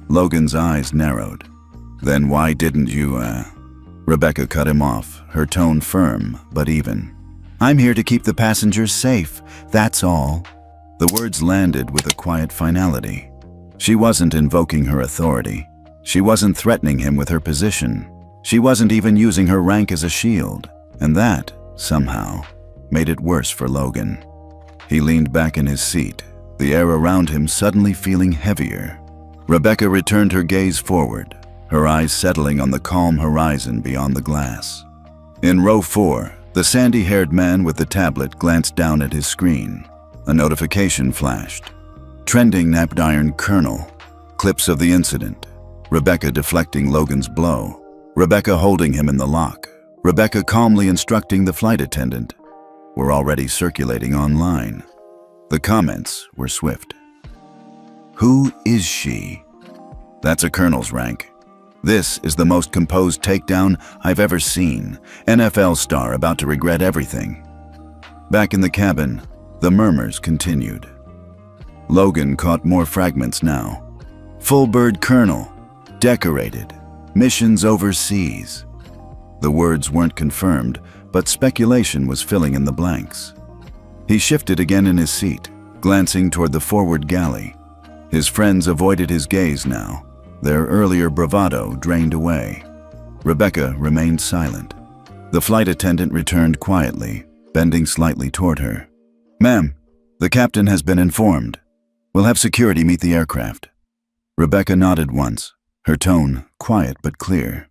Logan's eyes narrowed. "Then why didn't you, Rebecca cut him off, her tone firm but even. "I'm here to keep the passengers safe, that's all." The words landed with a quiet finality. She wasn't invoking her authority. She wasn't threatening him with her position. She wasn't even using her rank as a shield. And that, somehow, made it worse for Logan. He leaned back in his seat, the air around him suddenly feeling heavier. Rebecca returned her gaze forward, her eyes settling on the calm horizon beyond the glass. In row 4, the sandy-haired man with the tablet glanced down at his screen. A notification flashed. "Trending napped iron colonel." Clips of the incident. Rebecca deflecting Logan's blow. Rebecca holding him in the lock. Rebecca calmly instructing the flight attendant were already circulating online. The comments were swift. "Who is she? That's a colonel's rank. This is the most composed takedown I've ever seen. NFL star about to regret everything." Back in the cabin, the murmurs continued. Logan caught more fragments now. "Full bird colonel, decorated, missions overseas." The words weren't confirmed, but speculation was filling in the blanks. He shifted again in his seat, glancing toward the forward galley. His friends avoided his gaze now, their earlier bravado drained away. Rebecca remained silent. The flight attendant returned quietly, bending slightly toward her. "Ma'am, the captain has been informed. We'll have security meet the aircraft." Rebecca nodded once, her tone quiet but clear.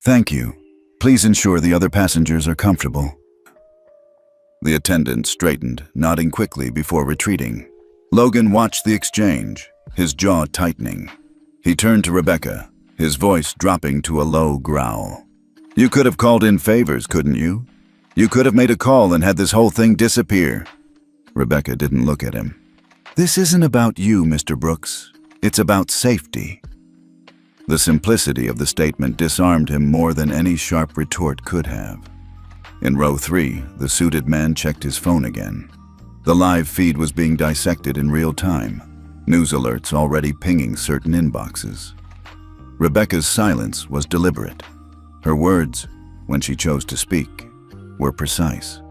"Thank you. Please ensure the other passengers are comfortable." The attendant straightened, nodding quickly before retreating. Logan watched the exchange, his jaw tightening. He turned to Rebecca, his voice dropping to a low growl. "You could have called in favors, couldn't you? You could have made a call and had this whole thing disappear." Rebecca didn't look at him. "This isn't about you, Mr. Brooks. It's about safety." The simplicity of the statement disarmed him more than any sharp retort could have. In row 3, the suited man checked his phone again. The live feed was being dissected in real time, news alerts already pinging certain inboxes. Rebecca's silence was deliberate. Her words, when she chose to speak, were precise.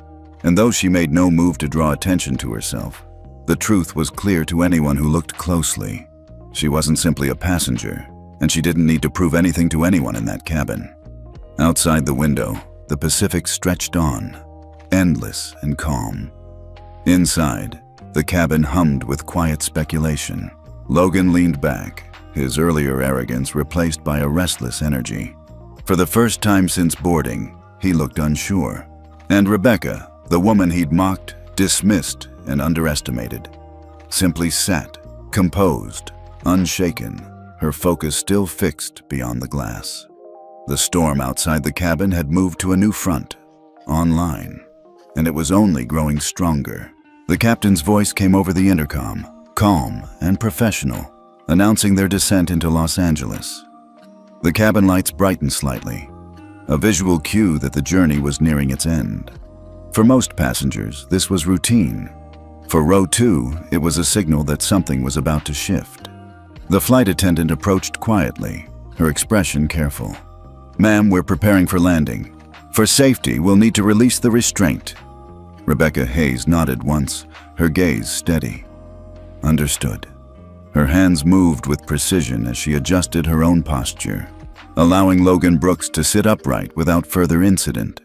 And though she made no move to draw attention to herself, The truth was clear to anyone who looked closely. She wasn't simply a passenger, and she didn't need to prove anything to anyone in that cabin. Outside the window, the Pacific stretched on, endless and calm. Inside, the cabin hummed with quiet speculation. Logan leaned back, his earlier arrogance replaced by a restless energy. For the first time since boarding, he looked unsure. And Rebecca, the woman he'd mocked, dismissed, and underestimated, simply sat, composed, unshaken, her focus still fixed beyond the glass. The storm outside the cabin had moved to a new front, online, and it was only growing stronger. The captain's voice came over the intercom, calm and professional, announcing their descent into Los Angeles. The cabin lights brightened slightly, a visual cue that the journey was nearing its end. For most passengers, this was routine. For row 2, it was a signal that something was about to shift. The flight attendant approached quietly, her expression careful. "Ma'am, we're preparing for landing. For safety, we'll need to release the restraint." Rebecca Hayes nodded once, her gaze steady. Understood. Her hands moved with precision as she adjusted her own posture, allowing Logan Brooks to sit upright without further incident.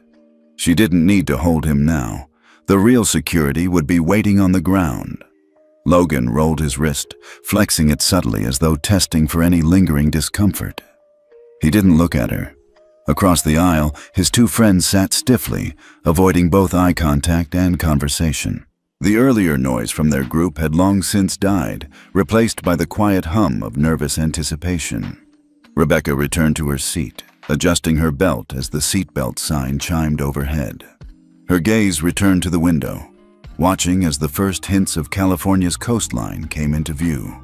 She didn't need to hold him now. The real security would be waiting on the ground. Logan rolled his wrist, flexing it subtly as though testing for any lingering discomfort. He didn't look at her. Across the aisle, his two friends sat stiffly, avoiding both eye contact and conversation. The earlier noise from their group had long since died, replaced by the quiet hum of nervous anticipation. Rebecca returned to her seat, adjusting her belt as the seatbelt sign chimed overhead. Her gaze returned to the window, watching as the first hints of California's coastline came into view.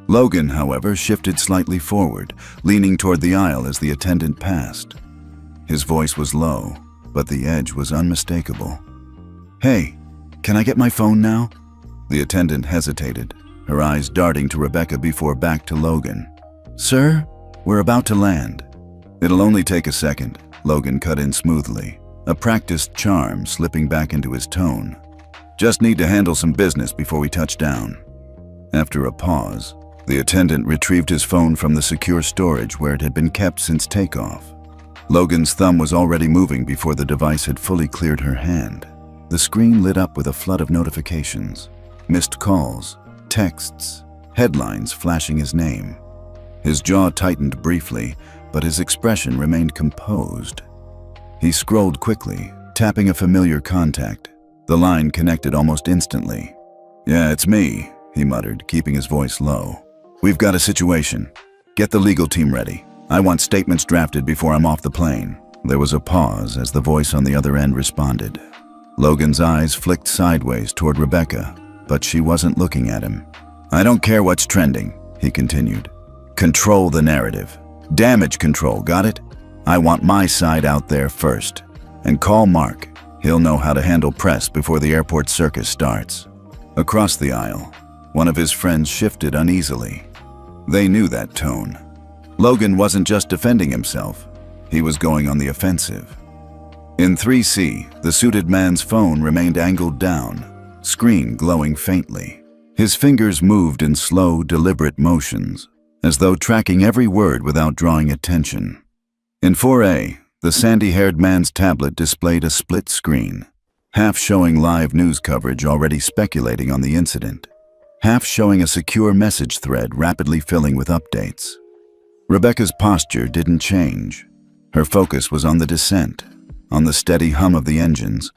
Logan, however, shifted slightly forward, leaning toward the aisle as the attendant passed. His voice was low, but the edge was unmistakable. "Hey, can I get my phone now?" The attendant hesitated, her eyes darting to Rebecca before back to Logan. "Sir, we're about to land." "It'll only take a second," Logan cut in smoothly, a practiced charm slipping back into his tone. "Just need to handle some business before we touch down." After a pause, the attendant retrieved his phone from the secure storage where it had been kept since takeoff. Logan's thumb was already moving before the device had fully cleared her hand. The screen lit up with a flood of notifications, missed calls, texts, headlines flashing his name. His jaw tightened briefly, but his expression remained composed. He scrolled quickly, tapping a familiar contact. The line connected almost instantly. "Yeah, it's me," he muttered, keeping his voice low. "We've got a situation. Get the legal team ready. I want statements drafted before I'm off the plane." There was a pause as the voice on the other end responded. Logan's eyes flicked sideways toward Rebecca, but she wasn't looking at him. "I don't care what's trending," he continued. "Control the narrative. Damage control, got it? I want my side out there first. And call Mark. He'll know how to handle press before the airport circus starts." Across the aisle, one of his friends shifted uneasily. They knew that tone. Logan wasn't just defending himself. He was going on the offensive. In 3C, the suited man's phone remained angled down, screen glowing faintly. His fingers moved in slow, deliberate motions, as though tracking every word without drawing attention. In 4A, the sandy-haired man's tablet displayed a split screen, half showing live news coverage already speculating on the incident, half showing a secure message thread rapidly filling with updates. Rebecca's posture didn't change. Her focus was on the descent, on the steady hum of the engines,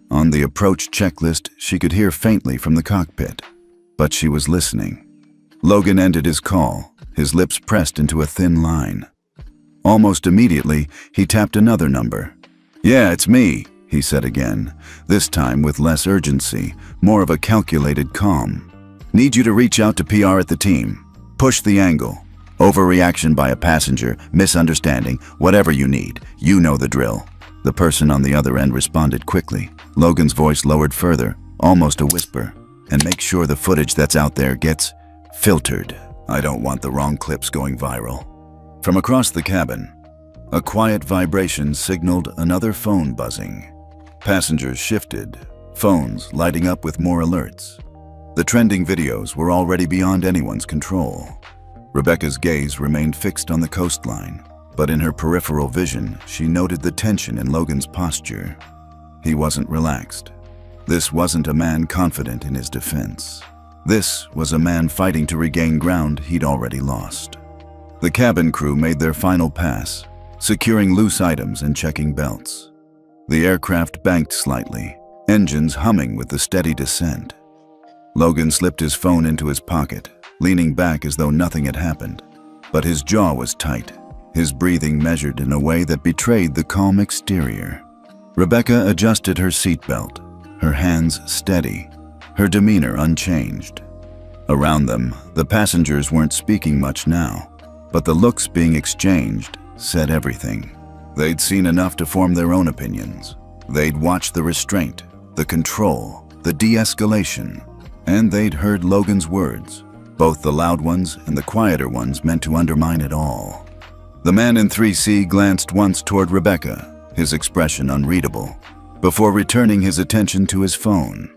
on the approach checklist she could hear faintly from the cockpit. But she was listening. Logan ended his call, his lips pressed into a thin line. Almost immediately, he tapped another number. "Yeah, it's me," he said again, this time with less urgency, more of a calculated calm. "Need you to reach out to PR at the team. Push the angle. Overreaction by a passenger, misunderstanding, whatever you need. You know the drill." The person on the other end responded quickly. Logan's voice lowered further, almost a whisper. "And make sure the footage that's out there gets filtered. I don't want the wrong clips going viral." From across the cabin, a quiet vibration signaled another phone buzzing. Passengers shifted, phones lighting up with more alerts. The trending videos were already beyond anyone's control. Rebecca's gaze remained fixed on the coastline, but in her peripheral vision, she noted the tension in Logan's posture. He wasn't relaxed. This wasn't a man confident in his defense. This was a man fighting to regain ground he'd already lost. The cabin crew made their final pass, securing loose items and checking belts. The aircraft banked slightly, engines humming with the steady descent. Logan slipped his phone into his pocket, leaning back as though nothing had happened. But his jaw was tight, his breathing measured in a way that betrayed the calm exterior. Rebecca adjusted her seatbelt, her hands steady, her demeanor unchanged. Around them, the passengers weren't speaking much now, but the looks being exchanged said everything. They'd seen enough to form their own opinions. They'd watched the restraint, the control, the de-escalation, and they'd heard Logan's words, both the loud ones and the quieter ones meant to undermine it all. The man in 3C glanced once toward Rebecca, his expression unreadable, before returning his attention to his phone.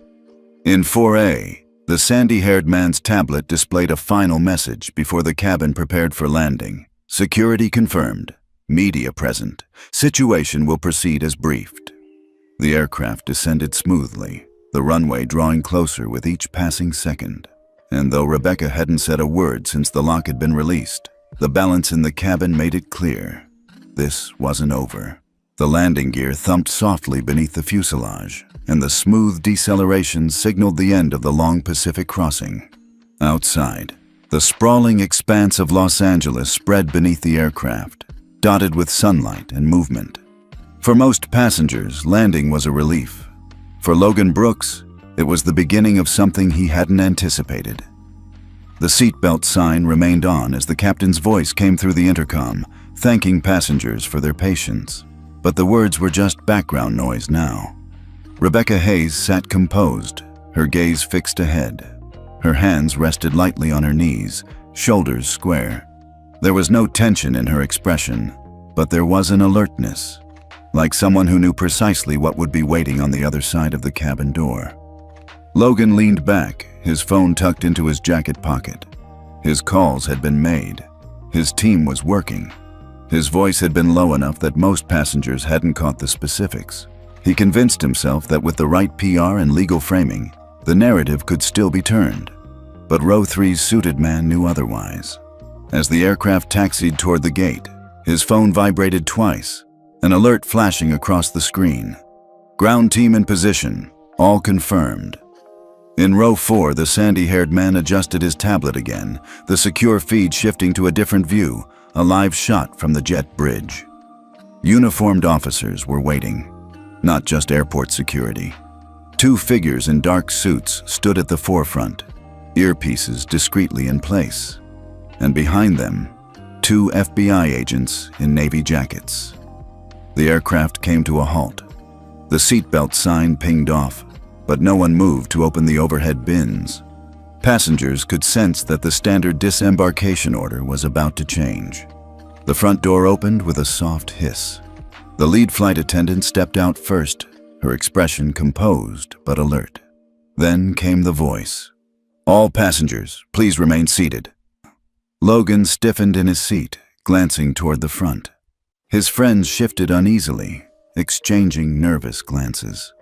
In 4A, the sandy-haired man's tablet displayed a final message before the cabin prepared for landing. Security confirmed. Media present. Situation will proceed as briefed. The aircraft descended smoothly, the runway drawing closer with each passing second. And though Rebecca hadn't said a word since the lock had been released, the balance in the cabin made it clear. This wasn't over. The landing gear thumped softly beneath the fuselage, and the smooth deceleration signaled the end of the long Pacific crossing. Outside, the sprawling expanse of Los Angeles spread beneath the aircraft, dotted with sunlight and movement. For most passengers, landing was a relief. For Logan Brooks, it was the beginning of something he hadn't anticipated. The seatbelt sign remained on as the captain's voice came through the intercom, thanking passengers for their patience. But the words were just background noise now. Rebecca Hayes sat composed, her gaze fixed ahead. Her hands rested lightly on her knees, shoulders square. There was no tension in her expression, but there was an alertness, like someone who knew precisely what would be waiting on the other side of the cabin door. Logan leaned back, his phone tucked into his jacket pocket. His calls had been made. His team was working. His voice had been low enough that most passengers hadn't caught the specifics. He convinced himself that with the right PR and legal framing, the narrative could still be turned. But Row 3's suited man knew otherwise. As the aircraft taxied toward the gate, his phone vibrated twice, an alert flashing across the screen. Ground team in position, all confirmed. In Row 4, the sandy-haired man adjusted his tablet again, the secure feed shifting to a different view, a live shot from the jet bridge. Uniformed officers were waiting, not just airport security. Two figures in dark suits stood at the forefront, earpieces discreetly in place. And behind them, two FBI agents in navy jackets. The aircraft came to a halt. The seatbelt sign pinged off, but no one moved to open the overhead bins. Passengers could sense that the standard disembarkation order was about to change. The front door opened with a soft hiss. The lead flight attendant stepped out first, her expression composed but alert. Then came the voice. "All passengers, please remain seated." Logan stiffened in his seat, glancing toward the front. His friends shifted uneasily, exchanging nervous glances.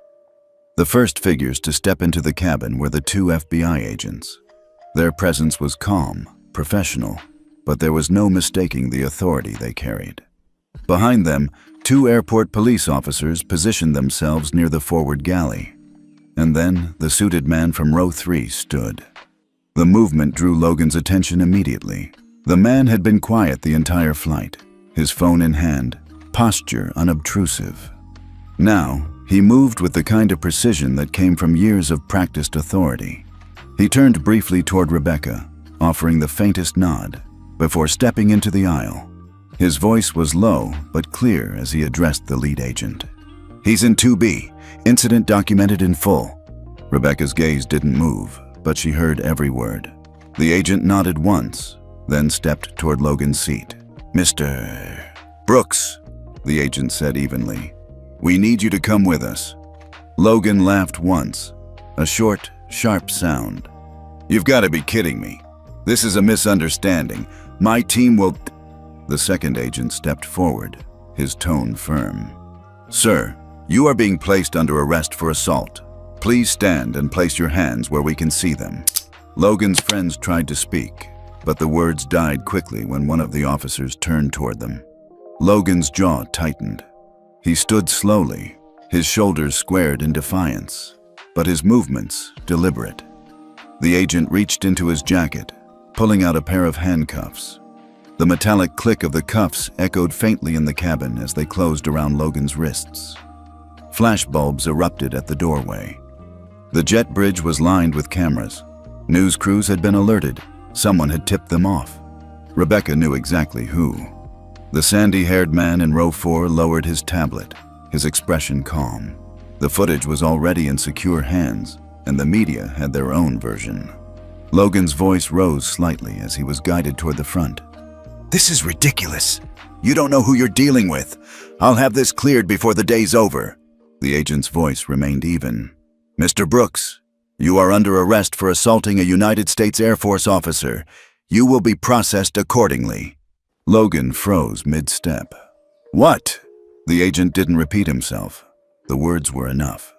The first figures to step into the cabin were the two FBI agents. Their presence was calm, professional, but there was no mistaking the authority they carried. Behind them, two airport police officers positioned themselves near the forward galley. And then the suited man from Row 3 stood. The movement drew Logan's attention immediately. The man had been quiet the entire flight, his phone in hand, posture unobtrusive. Now, he moved with the kind of precision that came from years of practiced authority. He turned briefly toward Rebecca, offering the faintest nod, before stepping into the aisle. His voice was low but clear as he addressed the lead agent. "He's in 2B, incident documented in full." Rebecca's gaze didn't move, but she heard every word. The agent nodded once, then stepped toward Logan's seat. "Mr. Brooks," the agent said evenly, "we need you to come with us." Logan laughed once, a short, sharp sound, You've got to be kidding me. This is a misunderstanding. My team will... The second agent stepped forward, his tone firm. Sir, you are being placed under arrest for assault. Please stand and place your hands where we can see them. Logan's friends tried to speak, but the words died quickly when one of the officers turned toward them. Logan's jaw tightened. He stood slowly, his shoulders squared in defiance, but his movements deliberate. The agent reached into his jacket, pulling out a pair of handcuffs. The metallic click of the cuffs echoed faintly in the cabin as they closed around Logan's wrists. Flashbulbs erupted at the doorway. The jet bridge was lined with cameras. News crews had been alerted. Someone had tipped them off. Rebecca knew exactly who. The sandy-haired man in row 4 lowered his tablet, his expression calm. The footage was already in secure hands, and the media had their own version. Logan's voice rose slightly as he was guided toward the front. This is ridiculous. You don't know who you're dealing with. I'll have this cleared before the day's over. The agent's voice remained even. Mr. Brooks, you are under arrest for assaulting a United States Air Force officer. You will be processed accordingly. Logan froze mid-step. What? The agent didn't repeat himself. The words were enough.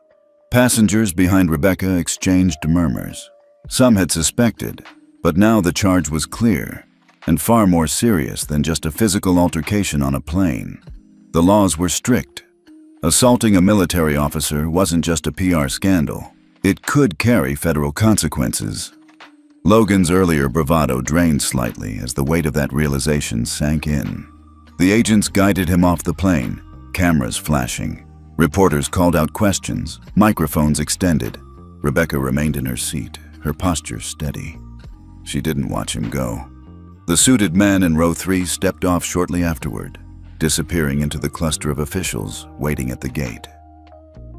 Passengers behind Rebecca exchanged murmurs. Some had suspected, but now the charge was clear, and far more serious than just a physical altercation on a plane. The laws were strict. Assaulting a military officer wasn't just a PR scandal. It could carry federal consequences. Logan's earlier bravado drained slightly as the weight of that realization sank in. The agents guided him off the plane, cameras flashing. Reporters called out questions, microphones extended. Rebecca remained in her seat, her posture steady. She didn't watch him go. The suited man in row 3 stepped off shortly afterward, disappearing into the cluster of officials waiting at the gate.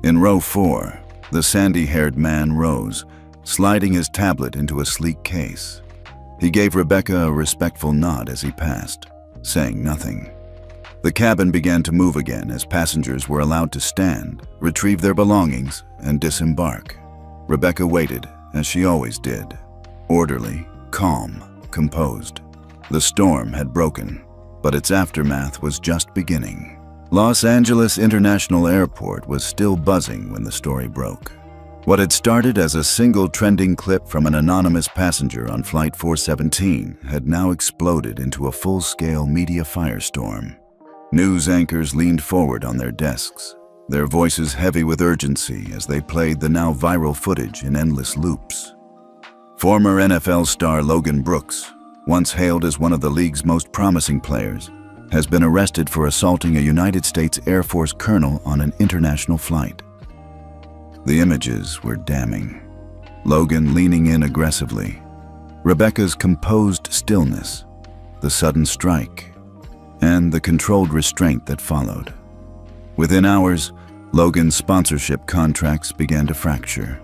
In row 4, the sandy-haired man rose, sliding his tablet into a sleek case. He gave Rebecca a respectful nod as he passed, saying nothing. The cabin began to move again as passengers were allowed to stand, retrieve their belongings, and disembark. Rebecca waited, as she always did, orderly, calm, composed. The storm had broken, but its aftermath was just beginning. Los Angeles International Airport was still buzzing when the story broke. What had started as a single trending clip from an anonymous passenger on Flight 417 had now exploded into a full-scale media firestorm. News anchors leaned forward on their desks, their voices heavy with urgency as they played the now viral footage in endless loops. Former NFL star Logan Brooks, once hailed as one of the league's most promising players, has been arrested for assaulting a United States Air Force colonel on an international flight. The images were damning. Logan leaning in aggressively, Rebecca's composed stillness, the sudden strike, and the controlled restraint that followed. Within hours, Logan's sponsorship contracts began to fracture.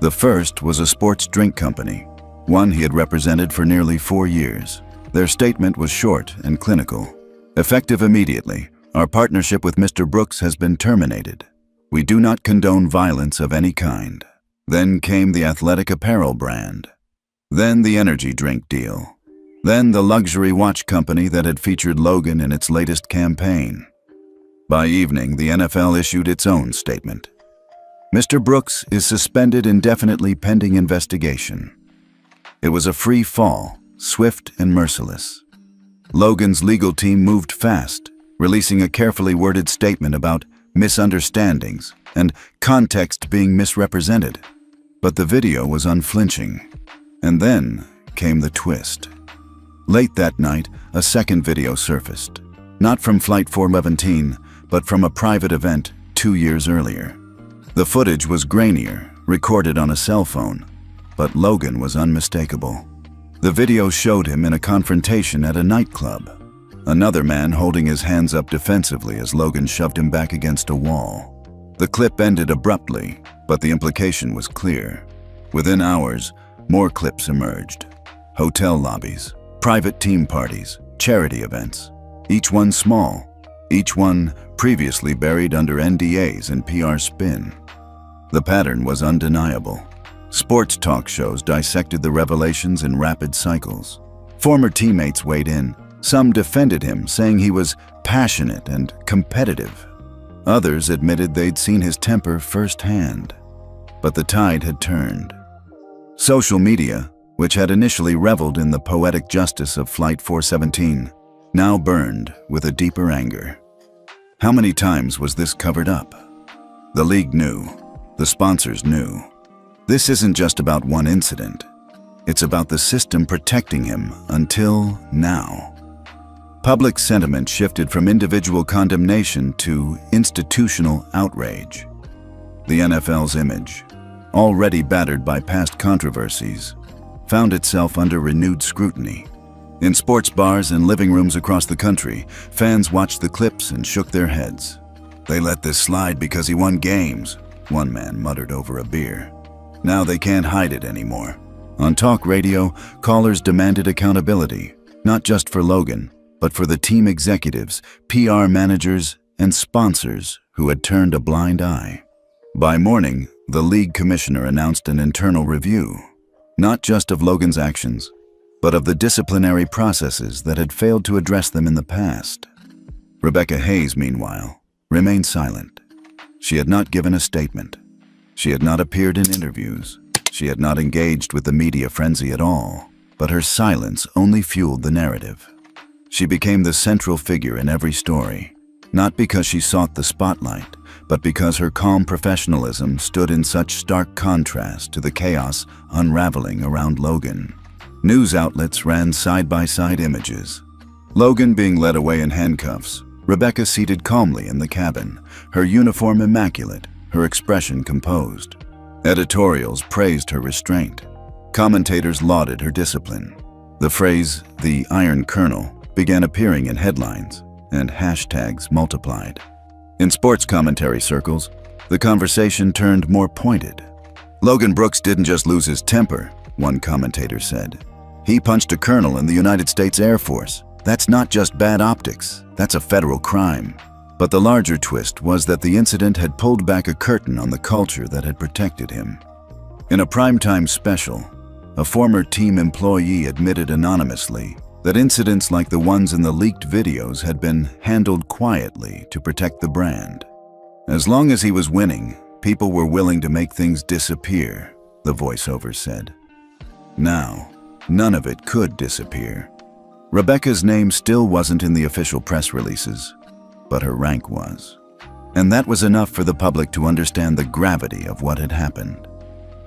The first was a sports drink company, one he had represented for nearly 4 years. Their statement was short and clinical. Effective immediately, our partnership with Mr. Brooks has been terminated. We do not condone violence of any kind. Then came the athletic apparel brand. Then the energy drink deal. Then the luxury watch company that had featured Logan in its latest campaign. By evening, the NFL issued its own statement. Mr. Brooks is suspended indefinitely pending investigation. It was a free fall, swift and merciless. Logan's legal team moved fast, releasing a carefully worded statement about misunderstandings and context being misrepresented. But the video was unflinching. And then came the twist. Late that night, a second video surfaced. Not from Flight 417, but from a private event 2 years earlier. The footage was grainier, recorded on a cell phone, but Logan was unmistakable. The video showed him in a confrontation at a nightclub. Another man holding his hands up defensively as Logan shoved him back against a wall. The clip ended abruptly, but the implication was clear. Within hours, more clips emerged. Hotel lobbies, private team parties, charity events. Each one small, each one previously buried under NDAs and PR spin. The pattern was undeniable. Sports talk shows dissected the revelations in rapid cycles. Former teammates weighed in. Some defended him, saying he was passionate and competitive. Others admitted they'd seen his temper firsthand. But the tide had turned. Social media, which had initially reveled in the poetic justice of Flight 417, now burned with a deeper anger. How many times was this covered up? The league knew. The sponsors knew. This isn't just about one incident. It's about the system protecting him until now. Public sentiment shifted from individual condemnation to institutional outrage. The NFL's image, already battered by past controversies, found itself under renewed scrutiny. In sports bars and living rooms across the country, fans watched the clips and shook their heads. "They let this slide because he won games," one man muttered over a beer. "Now they can't hide it anymore." On talk radio, callers demanded accountability, not just for Logan, but for the team executives, PR managers, and sponsors who had turned a blind eye. By morning, the league commissioner announced an internal review, not just of Logan's actions, but of the disciplinary processes that had failed to address them in the past. Rebecca Hayes, meanwhile, remained silent. She had not given a statement. She had not appeared in interviews. She had not engaged with the media frenzy at all, but her silence only fueled the narrative. She became the central figure in every story, not because she sought the spotlight, but because her calm professionalism stood in such stark contrast to the chaos unraveling around Logan. News outlets ran side-by-side images. Logan being led away in handcuffs, Rebecca seated calmly in the cabin, her uniform immaculate, her expression composed. Editorials praised her restraint. Commentators lauded her discipline. The phrase, "the Iron Colonel," began appearing in headlines, and hashtags multiplied. In sports commentary circles, the conversation turned more pointed. "Logan Brooks didn't just lose his temper," one commentator said. "He punched a colonel in the United States Air Force. That's not just bad optics, that's a federal crime." But the larger twist was that the incident had pulled back a curtain on the culture that had protected him. In a primetime special, a former team employee admitted anonymously that incidents like the ones in the leaked videos had been handled quietly to protect the brand. As long as he was winning, people were willing to make things disappear, the voiceover said. Now, none of it could disappear. Rebecca's name still wasn't in the official press releases, but her rank was. And that was enough for the public to understand the gravity of what had happened.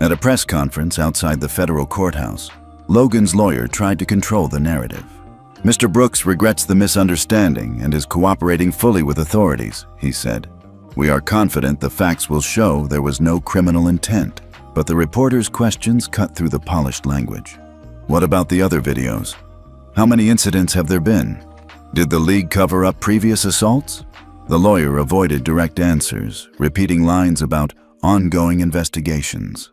At a press conference outside the federal courthouse, Logan's lawyer tried to control the narrative. "Mr. Brooks regrets the misunderstanding and is cooperating fully with authorities," he said. "We are confident the facts will show there was no criminal intent." But the reporter's questions cut through the polished language. "What about the other videos? How many incidents have there been? Did the league cover up previous assaults?" The lawyer avoided direct answers, repeating lines about ongoing investigations.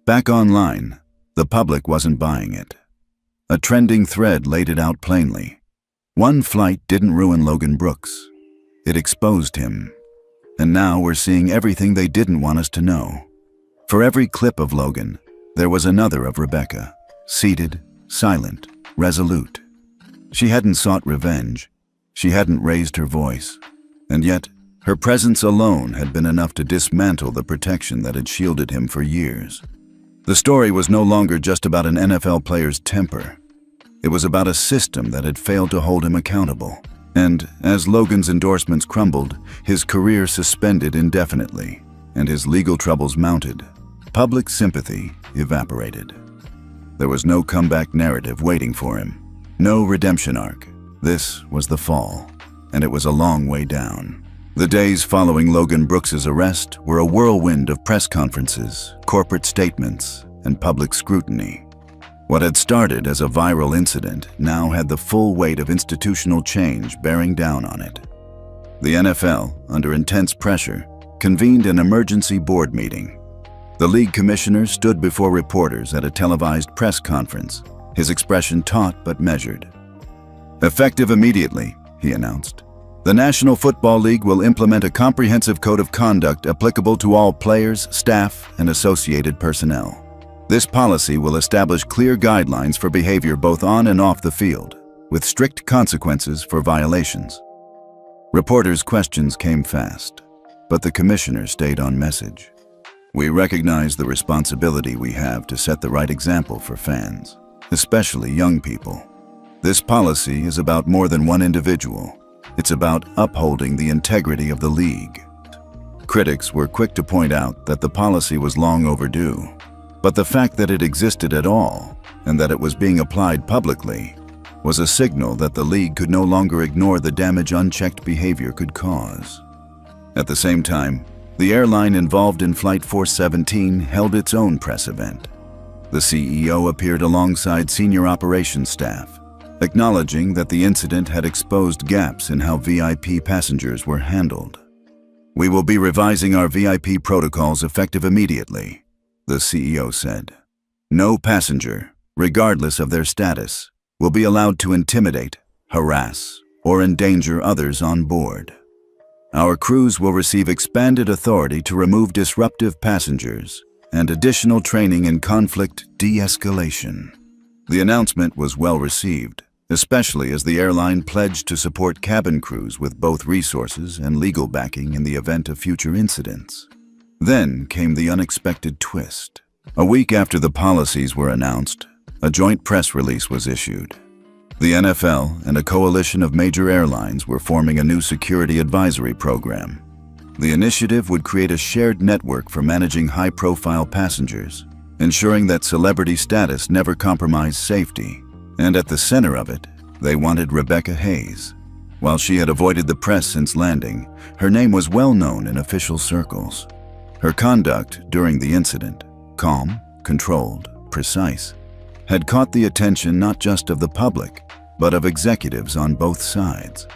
Back online, the public wasn't buying it. A trending thread laid it out plainly. One flight didn't ruin Logan Brooks. It exposed him. And now we're seeing everything they didn't want us to know. For every clip of Logan, there was another of Rebecca, seated, silent, resolute. She hadn't sought revenge. She hadn't raised her voice. And yet, her presence alone had been enough to dismantle the protection that had shielded him for years. The story was no longer just about an NFL player's temper. It was about a system that had failed to hold him accountable. And as Logan's endorsements crumbled, his career suspended indefinitely, and his legal troubles mounted, public sympathy evaporated. There was no comeback narrative waiting for him. No redemption arc. This was the fall, and it was a long way down. The days following Logan Brooks's arrest were a whirlwind of press conferences, corporate statements, and public scrutiny. What had started as a viral incident now had the full weight of institutional change bearing down on it. The NFL, under intense pressure, convened an emergency board meeting. The league commissioner stood before reporters at a televised press conference, his expression taut but measured. "Effective immediately," he announced, "the National Football League will implement a comprehensive code of conduct applicable to all players, staff, and associated personnel. This policy will establish clear guidelines for behavior both on and off the field, with strict consequences for violations. Reporters' questions came fast, but the commissioner stayed on message. We recognize the responsibility we have to set the right example for fans, especially young people. This policy is about more than one individual. It's about upholding the integrity of the league. Critics were quick to point out that the policy was long overdue, but the fact that it existed at all and that it was being applied publicly was a signal that the league could no longer ignore the damage unchecked behavior could cause. At the same time, the airline involved in Flight 417 held its own press event. The CEO appeared alongside senior operations staff, acknowledging that the incident had exposed gaps in how VIP passengers were handled. "We will be revising our VIP protocols effective immediately," the CEO said. "No passenger, regardless of their status, will be allowed to intimidate, harass, or endanger others on board. Our crews will receive expanded authority to remove disruptive passengers and additional training in conflict de-escalation." The announcement was well received, especially as the airline pledged to support cabin crews with both resources and legal backing in the event of future incidents. Then came the unexpected twist. A week after the policies were announced, a joint press release was issued. The NFL and a coalition of major airlines were forming a new security advisory program. The initiative would create a shared network for managing high-profile passengers, ensuring that celebrity status never compromised safety. And at the center of it, they wanted Rebecca Hayes. While she had avoided the press since landing, her name was well known in official circles. Her conduct during the incident, calm, controlled, precise, had caught the attention not just of the public, but of executives on both sides.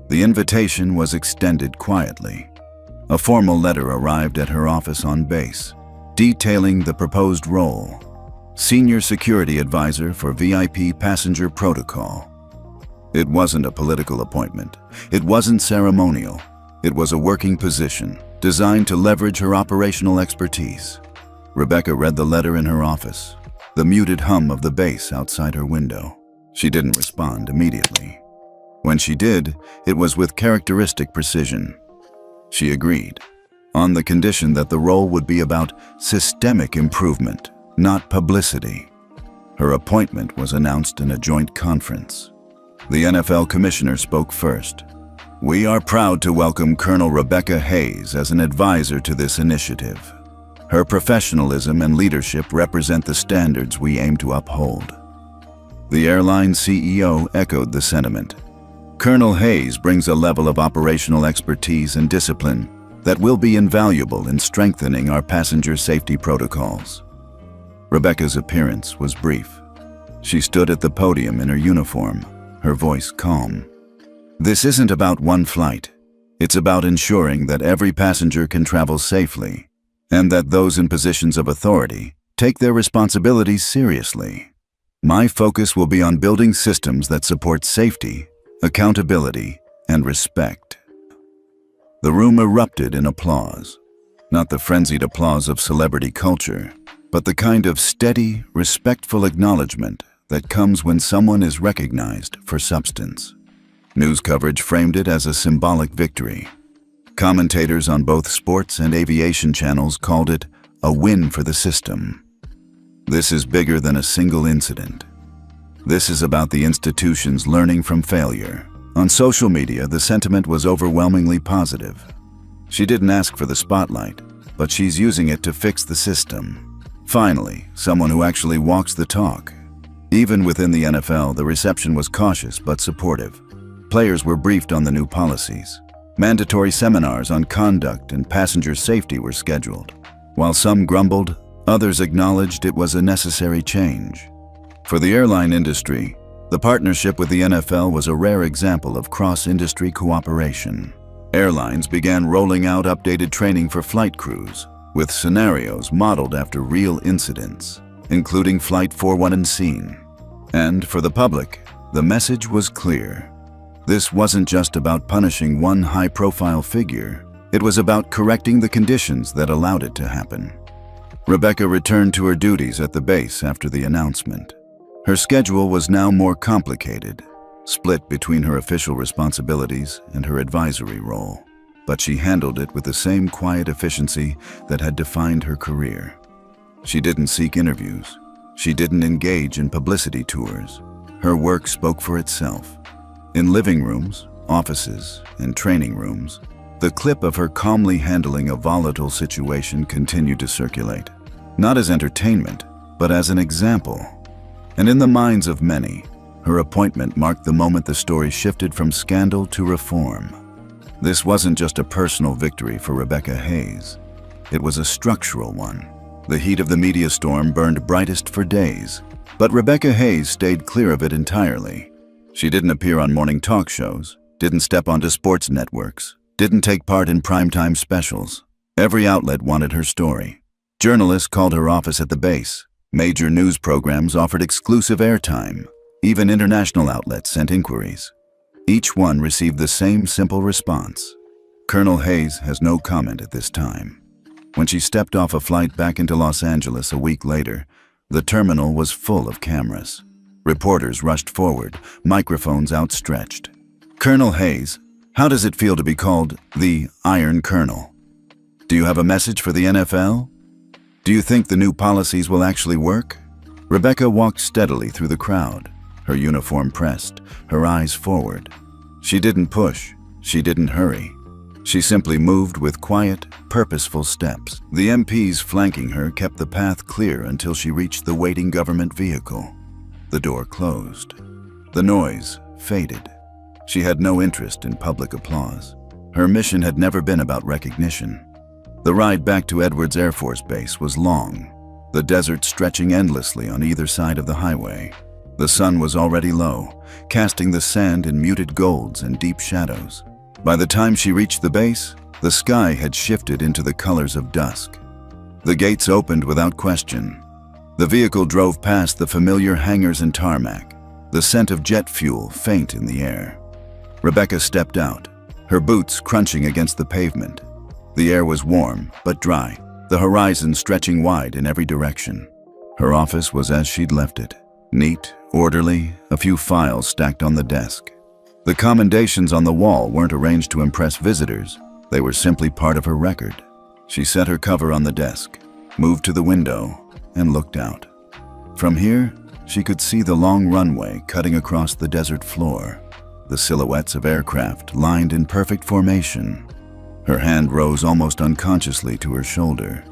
The invitation was extended quietly. A formal letter arrived at her office on base, detailing the proposed role: Senior Security Advisor for VIP Passenger Protocol. It wasn't a political appointment. It wasn't ceremonial. It was a working position, designed to leverage her operational expertise. Rebecca read the letter in her office, the muted hum of the bass outside her window. She didn't respond immediately. When she did, it was with characteristic precision. She agreed, on the condition that the role would be about systemic improvement, not publicity. Her appointment was announced in a joint conference. The NFL commissioner spoke first. "We are proud to welcome Colonel Rebecca Hayes as an advisor to this initiative. Her professionalism and leadership represent the standards we aim to uphold." The airline CEO echoed the sentiment. Colonel Hayes brings a level of operational expertise and discipline that will be invaluable in strengthening our passenger safety protocols. Rebecca's appearance was brief. She stood at the podium in her uniform, her voice calm. "This isn't about one flight. It's about ensuring that every passenger can travel safely, and that those in positions of authority take their responsibilities seriously. My focus will be on building systems that support safety, accountability, and respect." The room erupted in applause. Not the frenzied applause of celebrity culture, but the kind of steady, respectful acknowledgement that comes when someone is recognized for substance. News coverage framed it as a symbolic victory. Commentators on both sports and aviation channels called it a win for the system. This is bigger than a single incident. This is about the institutions learning from failure. On social media, the sentiment was overwhelmingly positive. She didn't ask for the spotlight, but she's using it to fix the system. Finally, someone who actually walks the talk. Even within the NFL, the reception was cautious but supportive. Players were briefed on the new policies. Mandatory seminars on conduct and passenger safety were scheduled. While some grumbled, others acknowledged it was a necessary change. For the airline industry, the partnership with the NFL was a rare example of cross-industry cooperation. Airlines began rolling out updated training for flight crews, with scenarios modeled after real incidents, including Flight 417. And for the public, the message was clear. This wasn't just about punishing one high-profile figure. It was about correcting the conditions that allowed it to happen. Rebecca returned to her duties at the base after the announcement. Her schedule was now more complicated, split between her official responsibilities and her advisory role. But she handled it with the same quiet efficiency that had defined her career. She didn't seek interviews. She didn't engage in publicity tours. Her work spoke for itself. In living rooms, offices, and training rooms, the clip of her calmly handling a volatile situation continued to circulate, not as entertainment, but as an example. And in the minds of many, her appointment marked the moment the story shifted from scandal to reform. This wasn't just a personal victory for Rebecca Hayes. It was a structural one. The heat of the media storm burned brightest for days, but Rebecca Hayes stayed clear of it entirely. She didn't appear on morning talk shows, didn't step onto sports networks, didn't take part in primetime specials. Every outlet wanted her story. Journalists called her office at the base. Major news programs offered exclusive airtime. Even international outlets sent inquiries. Each one received the same simple response. Colonel Hayes has no comment at this time. When she stepped off a flight back into Los Angeles a week later, the terminal was full of cameras. Reporters rushed forward, microphones outstretched. "Colonel Hayes, how does it feel to be called the Iron Colonel? Do you have a message for the NFL? Do you think the new policies will actually work?" Rebecca walked steadily through the crowd, her uniform pressed, her eyes forward. She didn't push, she didn't hurry. She simply moved with quiet, purposeful steps. The MPs flanking her kept the path clear until she reached the waiting government vehicle. The door closed. The noise faded. She had no interest in public applause. Her mission had never been about recognition. The ride back to Edwards Air Force Base was long, the desert stretching endlessly on either side of the highway. The sun was already low, casting the sand in muted golds and deep shadows. By the time she reached the base, the sky had shifted into the colors of dusk. The gates opened without question. The vehicle drove past the familiar hangars and tarmac, the scent of jet fuel faint in the air. Rebecca stepped out, her boots crunching against the pavement. The air was warm but dry, the horizon stretching wide in every direction. Her office was as she'd left it. Neat, orderly, a few files stacked on the desk. The commendations on the wall weren't arranged to impress visitors. They were simply part of her record. She set her cover on the desk, moved to the window, and looked out. From here, she could see the long runway cutting across the desert floor, the silhouettes of aircraft lined in perfect formation. Her hand rose almost unconsciously to her shoulder,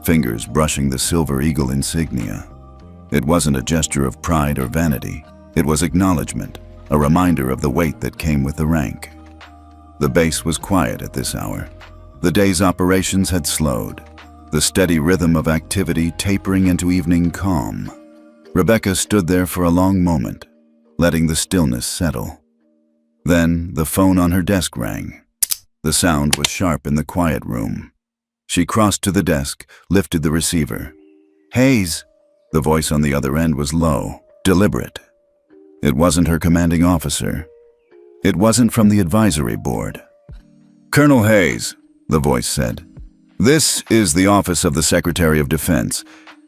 fingers brushing the Silver Eagle insignia. It wasn't a gesture of pride or vanity. It was acknowledgement, a reminder of the weight that came with the rank. The base was quiet at this hour. The day's operations had slowed, the steady rhythm of activity tapering into evening calm. Rebecca stood there for a long moment, letting the stillness settle. Then the phone on her desk rang. The sound was sharp in the quiet room. She crossed to the desk, lifted the receiver. "Hayes." The voice on the other end was low, deliberate. It wasn't her commanding officer. It wasn't from the advisory board. "Colonel Hayes," the voice said. "This is the Office of the Secretary of Defense.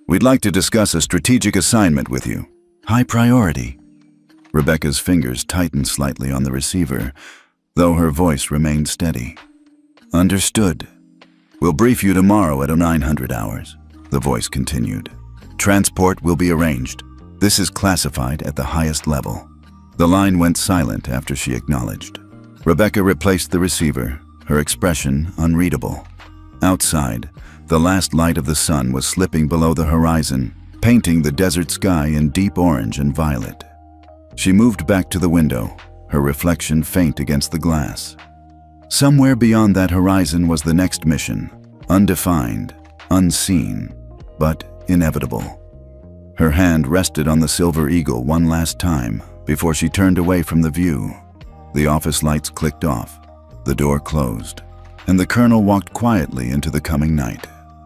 We'd like to discuss a strategic assignment with you." "High priority." Rebecca's fingers tightened slightly on the receiver, though her voice remained steady. "Understood. We'll brief you tomorrow at 0900 hours," the voice continued. "Transport will be arranged. This is classified at the highest level." The line went silent after she acknowledged. Rebecca replaced the receiver, her expression unreadable. Outside, the last light of the sun was slipping below the horizon, painting the desert sky in deep orange and violet. She moved back to the window, her reflection faint against the glass. Somewhere beyond that horizon was the next mission, undefined, unseen, but inevitable. Her hand rested on the Silver Eagle one last time before she turned away from the view. The office lights clicked off, the door closed, and the colonel walked quietly into the coming night.